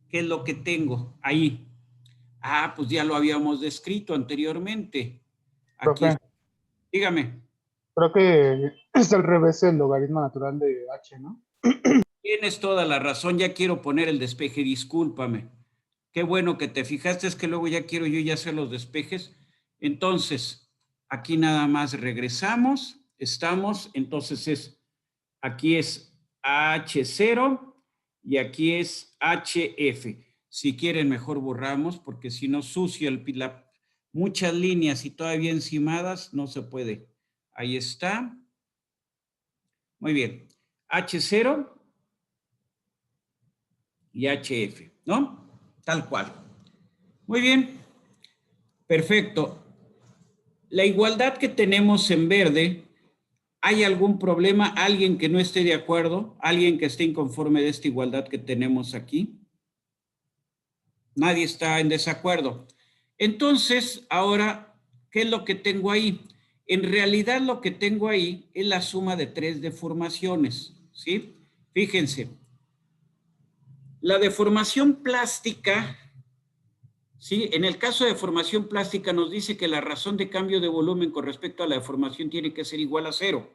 ¿qué es lo que tengo ahí? Ah, pues ya lo habíamos descrito anteriormente. Aquí, Profe, dígame. creo que es al revés el logaritmo natural de h, ¿no? Tienes toda la razón, ya quiero poner el despeje, discúlpame. Qué bueno que te fijaste, es que luego ya quiero yo ya hacer los despejes. Entonces, aquí nada más regresamos, estamos, entonces aquí es H0 y aquí es HF. Si quieren, mejor borramos, porque si no sucio muchas líneas y todavía encimadas, no se puede. Ahí está. Muy bien. H0 y HF, ¿no? Tal cual. Muy bien. Perfecto. La igualdad que tenemos en verde, ¿hay algún problema? ¿Alguien que no esté de acuerdo? ¿Alguien que esté inconforme de esta igualdad que tenemos aquí? Nadie está en desacuerdo. Entonces, ahora, ¿qué es lo que tengo ahí? En realidad lo que tengo ahí es la suma de 3 deformaciones, ¿sí? Fíjense, la deformación plástica, ¿sí? En el caso de deformación plástica nos dice que la razón de cambio de volumen con respecto a la deformación tiene que ser igual a 0.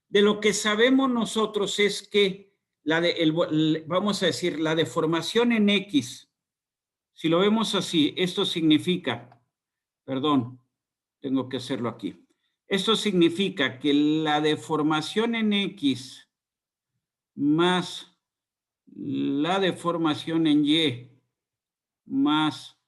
De lo que sabemos nosotros es que vamos a decir, la deformación en X, si lo vemos así, esto significa, perdón, tengo que hacerlo aquí. Esto significa que la deformación en X más la deformación en Y más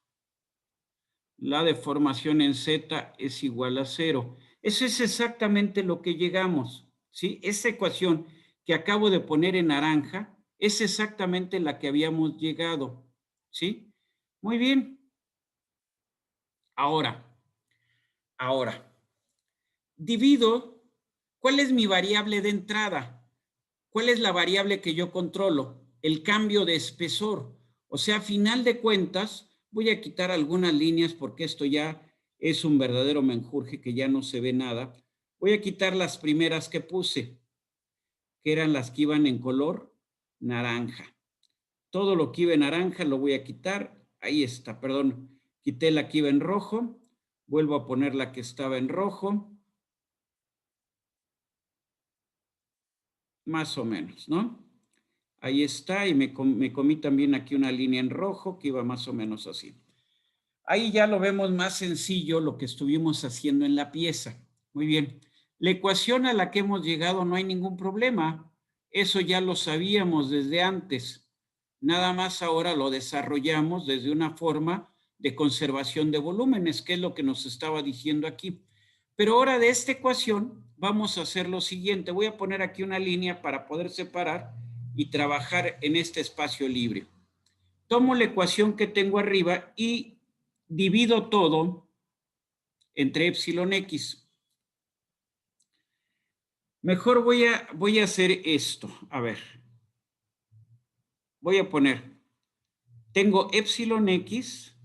la deformación en Z es igual a 0. Eso es exactamente lo que llegamos, ¿sí? Esa ecuación que acabo de poner en naranja es exactamente la que habíamos llegado, ¿sí? Muy bien. Ahora, divido, ¿cuál es mi variable de entrada? ¿Cuál es la variable que yo controlo? El cambio de espesor. O sea, a final de cuentas, voy a quitar algunas líneas porque esto ya es un verdadero menjurje que ya no se ve nada. Voy a quitar las primeras que puse, que eran las que iban en color naranja. Todo lo que iba en naranja lo voy a quitar. Ahí está, perdón. Quité la que iba en rojo. Vuelvo a poner la que estaba en rojo. Más o menos, ¿no? Ahí está, y me comí también aquí una línea en rojo que iba más o menos así. Ahí ya lo vemos más sencillo lo que estuvimos haciendo en la pieza. Muy bien. La ecuación a la que hemos llegado no hay ningún problema. Eso ya lo sabíamos desde antes. Nada más ahora lo desarrollamos desde una forma de conservación de volúmenes, que es lo que nos estaba diciendo aquí. Pero ahora de esta ecuación vamos a hacer lo siguiente. Voy a poner aquí una línea para poder separar y trabajar en este espacio libre. Tomo la ecuación que tengo arriba y divido todo entre epsilon x. Mejor voy a hacer esto. A ver. Voy a poner, tengo epsilon x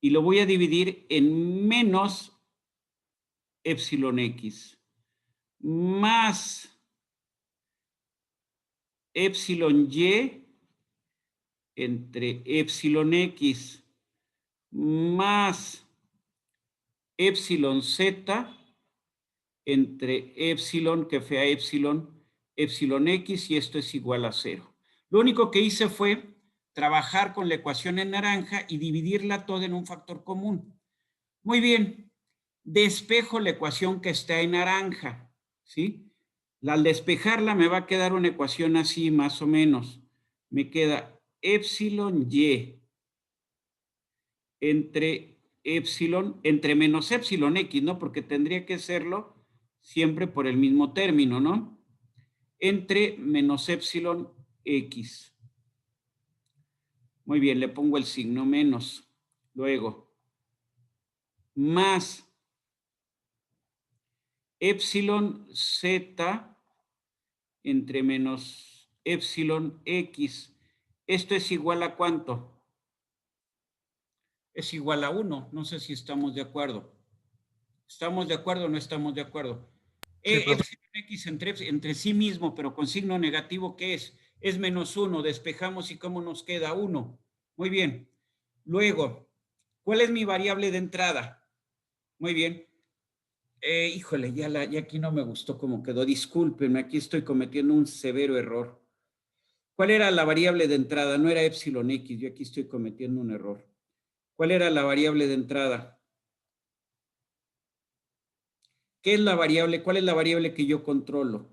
y lo voy a dividir en menos epsilon x más epsilon y entre epsilon x más epsilon z entre epsilon, que fue a epsilon x, y esto es igual a 0. Lo único que hice fue trabajar con la ecuación en naranja y dividirla toda en un factor común. Muy bien, despejo la ecuación que está en naranja, ¿sí? Al despejarla me va a quedar una ecuación así, más o menos. Me queda epsilon y entre menos epsilon x, ¿no? Porque tendría que serlo siempre por el mismo término, ¿no? Entre menos epsilon x. Muy bien, le pongo el signo menos. Luego, más epsilon z entre menos epsilon x. ¿Esto es igual a cuánto? Es igual a 1. No sé si estamos de acuerdo. ¿Estamos de acuerdo o no estamos de acuerdo? Sí, profe. Epsilon x entre sí mismo, pero con signo negativo, ¿qué es? Es menos 1. Despejamos y ¿cómo nos queda? 1. Muy bien. Luego, ¿cuál es mi variable de entrada? Muy bien. Híjole, ya aquí no me gustó cómo quedó. Discúlpenme, aquí estoy cometiendo un severo error. ¿Cuál era la variable de entrada? No era epsilon x, yo aquí estoy cometiendo un error. ¿Cuál era la variable de entrada? ¿Qué es la variable? ¿Cuál es la variable que yo controlo?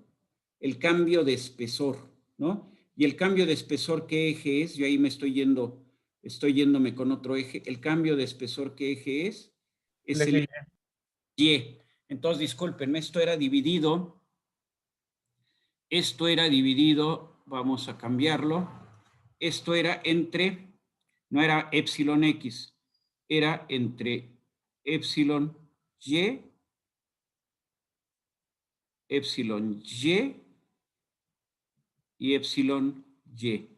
El cambio de espesor, ¿no? Y el cambio de espesor, ¿qué eje es? Yo ahí me estoy yéndome con otro eje. El cambio de espesor, ¿qué eje es? Es El eje el Y. Entonces, discúlpenme, esto era dividido, vamos a cambiarlo, esto era entre, no era epsilon x, era entre epsilon y y epsilon y.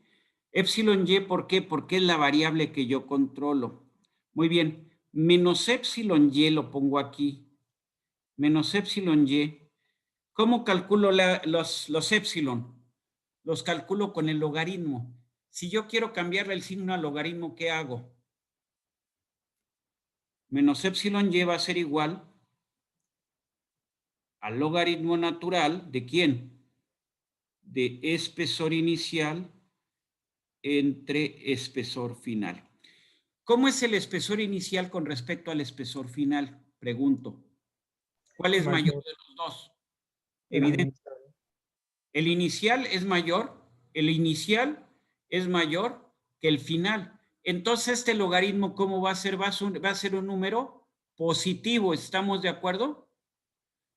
Epsilon y, ¿por qué? Porque es la variable que yo controlo. Muy bien, menos epsilon y lo pongo aquí. Menos epsilon y. ¿Cómo calculo los epsilon? Los calculo con el logaritmo. Si yo quiero cambiarle el signo al logaritmo, ¿qué hago? Menos epsilon y va a ser igual al logaritmo natural ¿de quién? De espesor inicial entre espesor final. ¿Cómo es el espesor inicial con respecto al espesor final? Pregunto. ¿Cuál es mayor de los dos? Evidente. El inicial es mayor que el final. Entonces, este logaritmo, ¿cómo va a ser? Va a ser un número positivo. ¿Estamos de acuerdo?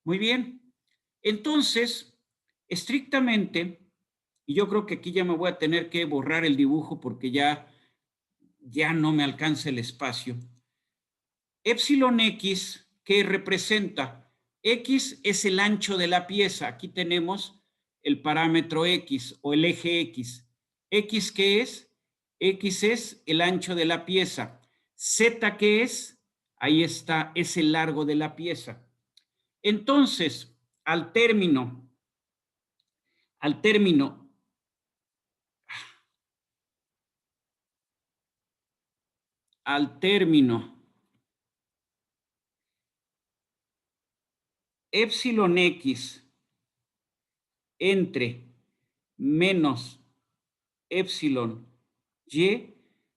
Muy bien. Entonces, estrictamente, y yo creo que aquí ya me voy a tener que borrar el dibujo porque ya no me alcanza el espacio. Epsilon x, ¿qué representa? X es el ancho de la pieza. Aquí tenemos el parámetro x o el eje x. ¿X qué es? X es el ancho de la pieza. Z, ¿qué es? Ahí está, es el largo de la pieza. Entonces, al término epsilon x entre menos epsilon y,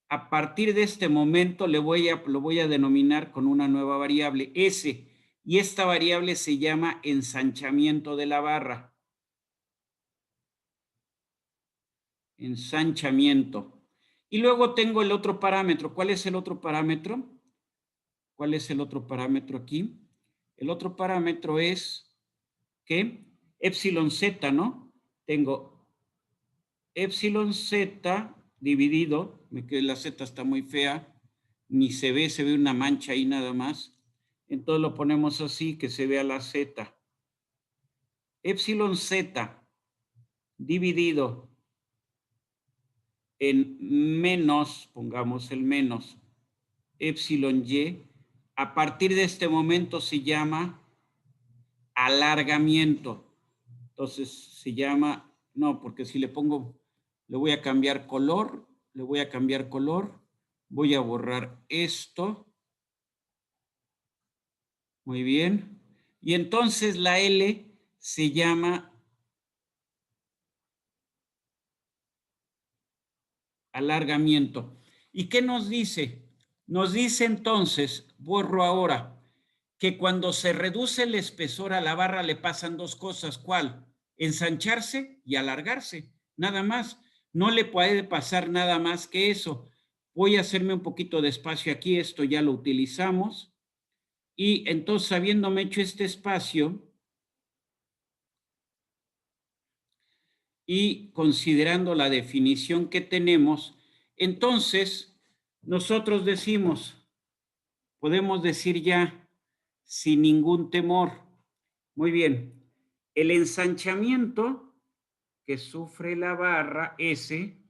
a partir de este momento lo voy a denominar con una nueva variable, S, y esta variable se llama ensanchamiento de la barra. Ensanchamiento. Y luego tengo el otro parámetro. ¿Cuál es el otro parámetro? ¿Cuál es el otro parámetro aquí? El otro parámetro es que epsilon z, ¿no? Tengo epsilon z dividido, la z está muy fea, ni se ve una mancha ahí nada más. Entonces lo ponemos así, que se vea la z. epsilon z dividido en menos, pongamos el menos, epsilon y, a partir de este momento se llama alargamiento. Entonces se llama, no, porque si le pongo, le voy a cambiar color, voy a borrar esto. Muy bien. Y entonces la L se llama alargamiento. ¿Y qué nos dice? Nos dice entonces, borro ahora, que cuando se reduce el espesor a la barra le pasan dos cosas. ¿Cuál? Ensancharse y alargarse. Nada más. No le puede pasar nada más que eso. Voy a hacerme un poquito de espacio aquí. Esto ya lo utilizamos. Y entonces, habiéndome hecho este espacio y considerando la definición que tenemos, entonces nosotros decimos, podemos decir ya sin ningún temor, muy bien, el ensanchamiento que sufre la barra S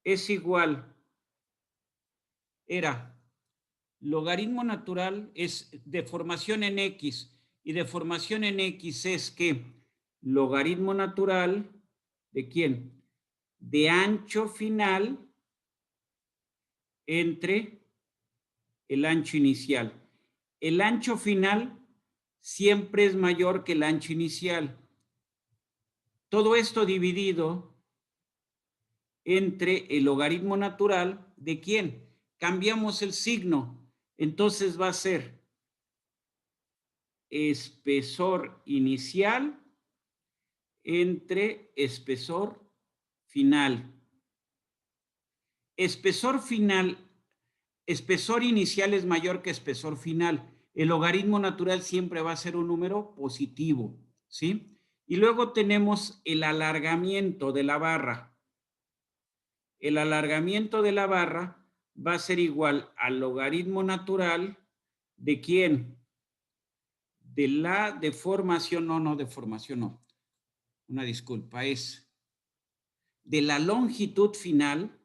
es igual, era logaritmo natural, es deformación en X, y deformación en X es que logaritmo natural, ¿de quién? De ancho final entre el ancho inicial. El ancho final siempre es mayor que el ancho inicial. Todo esto dividido entre el logaritmo natural de quién. Cambiamos el signo. Entonces va a ser espesor inicial entre espesor final. Espesor final, espesor inicial es mayor que espesor final. El logaritmo natural siempre va a ser un número positivo, ¿sí? Y luego tenemos el alargamiento de la barra. El alargamiento de la barra va a ser igual al logaritmo natural de ¿quién? De la deformación, no, deformación no. Una disculpa, es de la longitud final,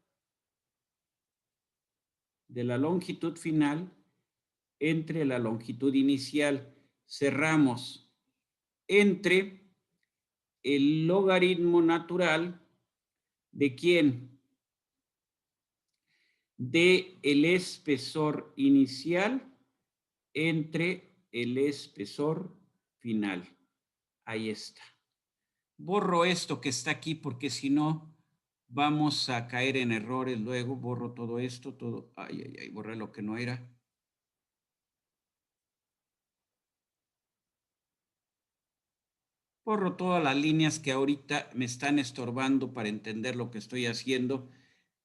entre la longitud inicial. Cerramos entre el logaritmo natural de ¿quién? De el espesor inicial entre el espesor final. Ahí está. Borro esto que está aquí porque si no vamos a caer en errores luego. Borro todo esto, todo. Ay, borré lo que no era. Borro todas las líneas que ahorita me están estorbando para entender lo que estoy haciendo.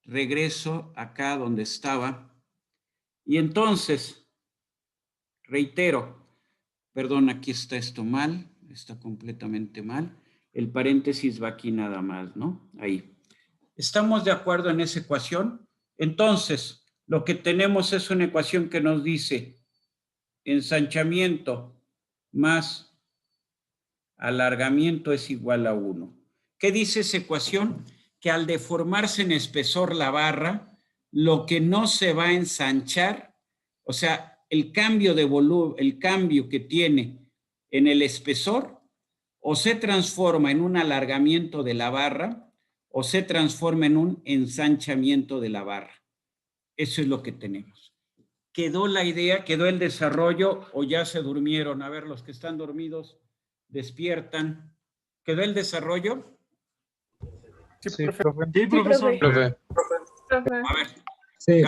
Regreso acá donde estaba. Y entonces, reitero, perdón, aquí está esto mal, está completamente mal. El paréntesis va aquí nada más, ¿no? Ahí. ¿Estamos de acuerdo en esa ecuación? Entonces, lo que tenemos es una ecuación que nos dice ensanchamiento más alargamiento es igual a 1. ¿Qué dice esa ecuación? Que al deformarse en espesor la barra, lo que no se va a ensanchar, o sea, el cambio de volumen, el cambio que tiene en el espesor, o se transforma en un alargamiento de la barra, o se transforma en un ensanchamiento de la barra. Eso es lo que tenemos. ¿Quedó la idea? ¿Quedó el desarrollo? ¿O ya se durmieron? A ver, los que están dormidos, despiertan. ¿Quedó el desarrollo? Sí, profe. Sí, profesor. Profe. A ver, Sí.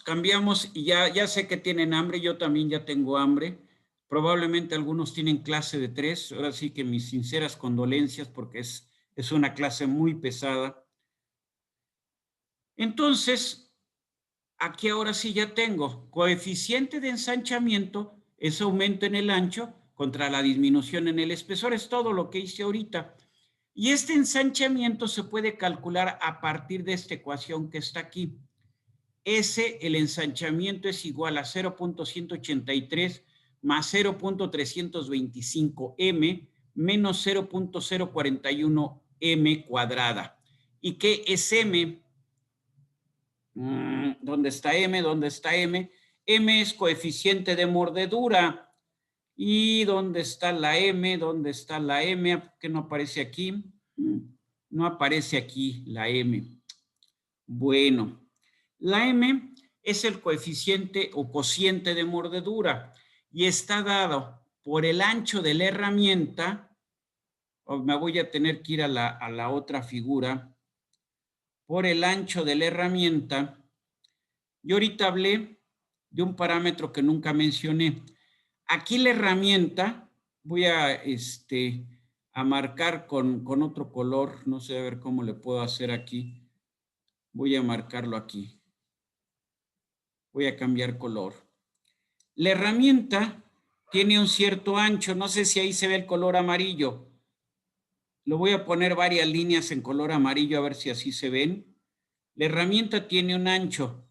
cambiamos y ya sé que tienen hambre, yo también ya tengo hambre. Probablemente algunos tienen clase de 3. Ahora sí que mis sinceras condolencias porque es una clase muy pesada. Entonces, aquí ahora sí ya tengo coeficiente de ensanchamiento, es aumento en el ancho contra la disminución en el espesor, es todo lo que hice ahorita. Y este ensanchamiento se puede calcular a partir de esta ecuación que está aquí. El ensanchamiento es igual a 0.183 más 0.325 m menos 0.041 m cuadrada. ¿Y qué es m? ¿Dónde está m? ¿Dónde está m? M es coeficiente de mordedura. ¿Y dónde está la m? ¿Dónde está la m? ¿Por qué no aparece aquí? No aparece aquí la m. Bueno, la m es el coeficiente o cociente de mordedura y está dado por el ancho de la herramienta. Me voy a tener que ir a la otra figura. Por el ancho de la herramienta. Yo ahorita hablé de un parámetro que nunca mencioné. Aquí la herramienta, voy a marcar con otro color, no sé a ver cómo le puedo hacer aquí. Voy a marcarlo aquí. Voy a cambiar color. La herramienta tiene un cierto ancho, no sé si ahí se ve el color amarillo. Lo voy a poner varias líneas en color amarillo a ver si así se ven. La herramienta tiene un ancho.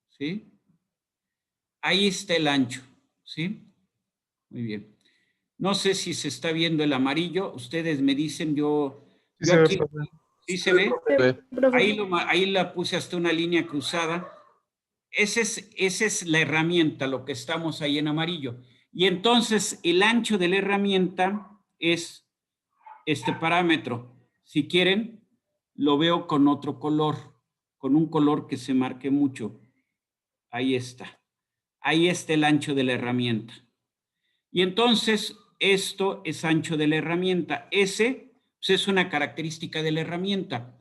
¿Sí? Ahí está el ancho. ¿Sí? Muy bien. No sé si se está viendo el amarillo. Ustedes me dicen, yo aquí... ¿Sí se ve? Ahí la puse hasta una línea cruzada. Esa es la herramienta, lo que estamos ahí en amarillo. Y entonces el ancho de la herramienta es este parámetro. Si quieren, lo veo con otro color, con un color que se marque mucho. Ahí está. Ahí está el ancho de la herramienta. Y entonces esto es ancho de la herramienta. Ese pues, es una característica de la herramienta.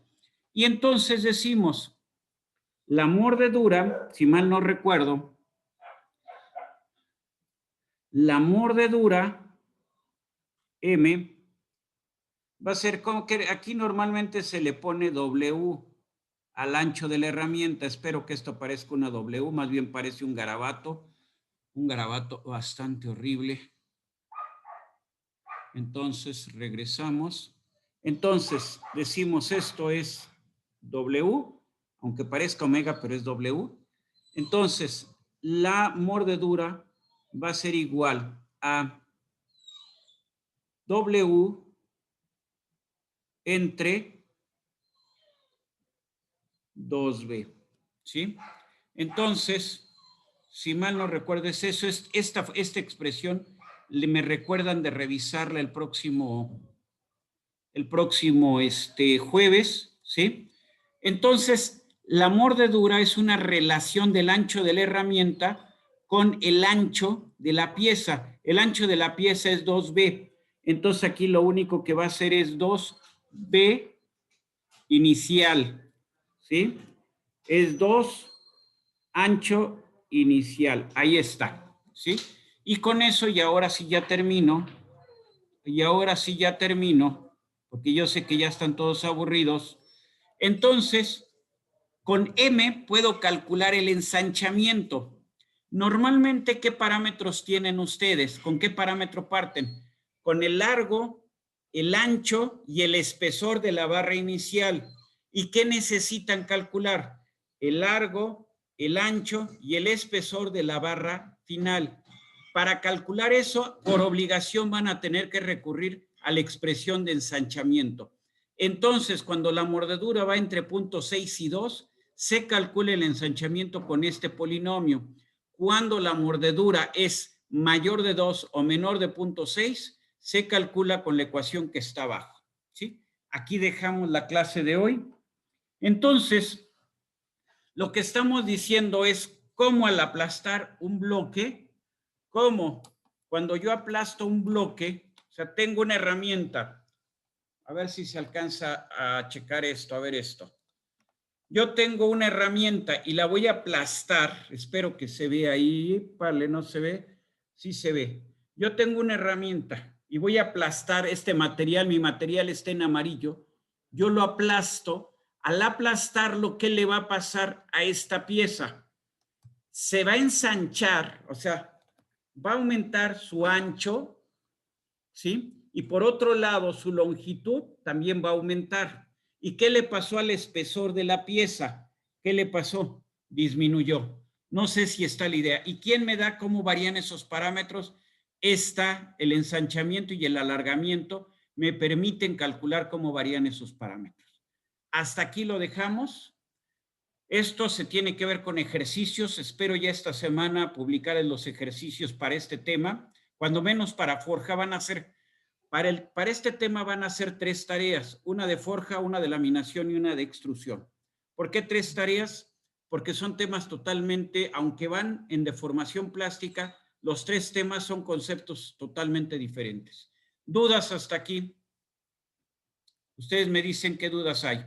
Y entonces decimos, la mordedura, si mal no recuerdo, la mordedura M va a ser como que aquí normalmente se le pone W al ancho de la herramienta. Espero que esto parezca una W, más bien parece un garabato bastante horrible. Entonces regresamos. Entonces decimos esto es W, aunque parezca omega, pero es W. Entonces la mordedura va a ser igual a W entre 2B, ¿sí? Entonces, si mal no recuerdo, es eso, esta expresión me recuerdan de revisarla el próximo jueves, ¿sí? Entonces, la mordedura es una relación del ancho de la herramienta con el ancho de la pieza. El ancho de la pieza es 2B. Entonces, aquí lo único que va a hacer es 2B inicial, ¿sí? Es 2 ancho inicial. Ahí está, ¿sí? Y con eso, y ahora sí ya termino, porque yo sé que ya están todos aburridos. Entonces, con M puedo calcular el ensanchamiento. Normalmente, ¿qué parámetros tienen ustedes? ¿Con qué parámetro parten? Con el largo, el ancho y el espesor de la barra inicial. ¿Y qué necesitan calcular? El largo, el ancho y el espesor de la barra final. Para calcular eso, por obligación van a tener que recurrir a la expresión de ensanchamiento. Entonces, cuando la mordedura va entre 0.6 y 2, se calcula el ensanchamiento con este polinomio. Cuando la mordedura es mayor de 2 o menor de 0.6, se calcula con la ecuación que está abajo, ¿sí? Aquí dejamos la clase de hoy. Entonces, lo que estamos diciendo es cómo al aplastar un bloque, cómo cuando yo aplasto un bloque, o sea, tengo una herramienta. A ver si se alcanza a checar esto, a ver esto. Yo tengo una herramienta y la voy a aplastar. Espero que se vea ahí. Vale, ¿no se ve? Sí se ve. Yo tengo una herramienta y voy a aplastar este material. Mi material está en amarillo. Yo lo aplasto. Al aplastarlo, ¿qué le va a pasar a esta pieza? Se va a ensanchar, o sea, va a aumentar su ancho, ¿sí? Y por otro lado, su longitud también va a aumentar. ¿Y qué le pasó al espesor de la pieza? ¿Qué le pasó? Disminuyó. No sé si está la idea. ¿Y quién me da cómo varían esos parámetros? El ensanchamiento y el alargamiento me permiten calcular cómo varían esos parámetros. Hasta aquí lo dejamos. Esto se tiene que ver con ejercicios. Espero ya esta semana publicar los ejercicios para este tema. Cuando menos para forja van a ser, para este tema van a ser 3 tareas. Una de forja, una de laminación y una de extrusión. ¿Por qué 3 tareas? Porque son temas totalmente, aunque van en deformación plástica, los 3 temas son conceptos totalmente diferentes. ¿Dudas hasta aquí? Ustedes me dicen qué dudas hay.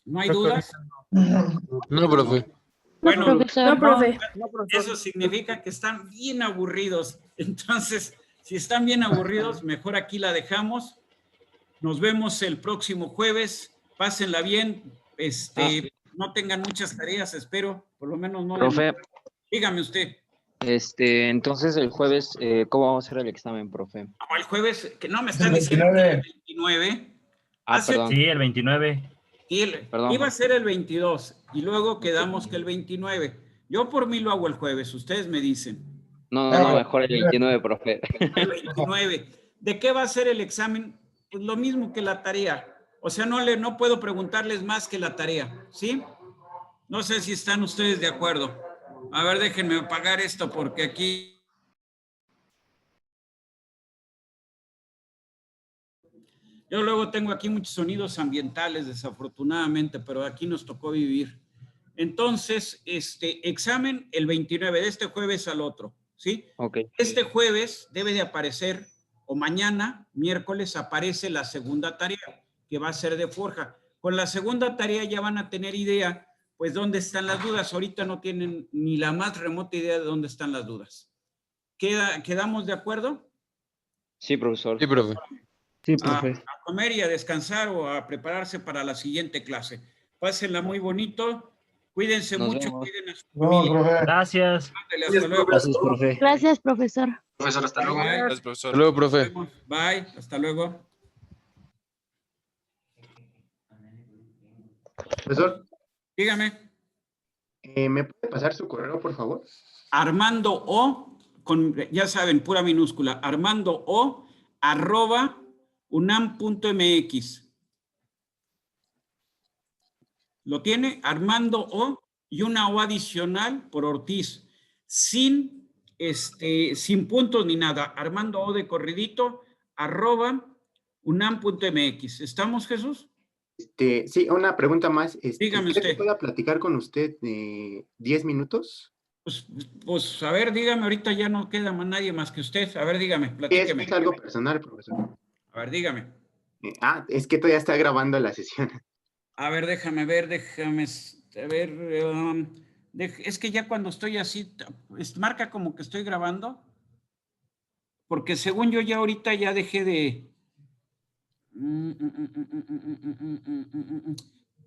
¿No hay dudas? No, profe. Bueno, Profesor. No, profe. eso significa que están bien aburridos. Entonces, si están bien aburridos, mejor aquí la dejamos. Nos vemos el próximo jueves. Pásenla bien. No tengan muchas tareas, espero. Por lo menos no. Profe, Dígame usted. entonces el jueves, ¿cómo vamos a hacer el examen, profe? El jueves, que no me están diciendo que el 29. Perdón. Sí, el 29. Perdón. Iba a ser el 22 y luego quedamos que el 29. Yo por mí lo hago el jueves, ustedes me dicen. No, mejor el 29, profe. El 29. ¿De qué va a ser el examen? Pues lo mismo que la tarea. O sea, no puedo preguntarles más que la tarea, ¿sí? No sé si están ustedes de acuerdo. A ver, déjenme apagar esto porque aquí... Yo luego tengo aquí muchos sonidos ambientales, desafortunadamente, pero aquí nos tocó vivir. Entonces, examen el 29, de este jueves al otro, ¿sí? Ok. Este jueves debe de aparecer, o mañana, miércoles, aparece la segunda tarea, que va a ser de forja. Con la segunda tarea ya van a tener idea, pues, dónde están las dudas. Ahorita no tienen ni la más remota idea de dónde están las dudas. ¿Quedamos de acuerdo? Sí, profesor. Sí, profe. Sí, A profe. comer y a descansar o a prepararse para la siguiente clase. Pásenla muy bonito. Cuídense Nos mucho, vemos. cuiden a su familia. Gracias. Ándale, hasta luego. Gracias, profe. Gracias, profesor. Profesor, hasta luego. Bye, Gracias, profesor. Hasta luego, profe. bye, hasta luego. Profesor, Dígame. ¿me puede pasar su correo, por favor? Armando O, ya saben, pura minúscula, Armando O, @unam.mx. ¿Lo tiene? Armando O y una O adicional por Ortiz, sin puntos ni nada. Armando O de corridito, @unam.mx. ¿Estamos, Jesús? Sí, una pregunta más. Dígame ¿Cree que usted. pueda platicar con usted 10 minutos? Pues, a ver, dígame, ahorita ya no queda nadie más que usted. A ver, dígame, platíqueme. Es algo personal, profesor. A ver, dígame. Es que todavía está grabando la sesión. A ver, déjame ver, es que ya cuando estoy así, marca como que estoy grabando, porque según yo ya ahorita ya dejé de...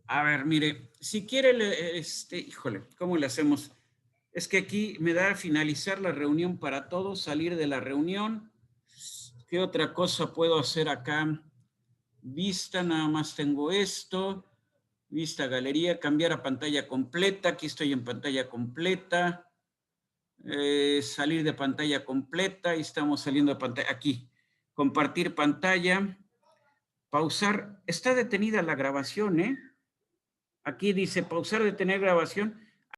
A ver, mire, si quiere, híjole, ¿cómo le hacemos? Es que aquí me da a finalizar la reunión para todos, salir de la reunión. ¿Qué otra cosa puedo hacer acá? Vista, nada más tengo esto. Vista, galería, cambiar a pantalla completa. Aquí estoy en pantalla completa. Salir de pantalla completa. Ahí estamos saliendo de pantalla. Aquí. Compartir pantalla. Pausar. Está detenida la grabación, ¿eh? Aquí dice pausar, detener grabación.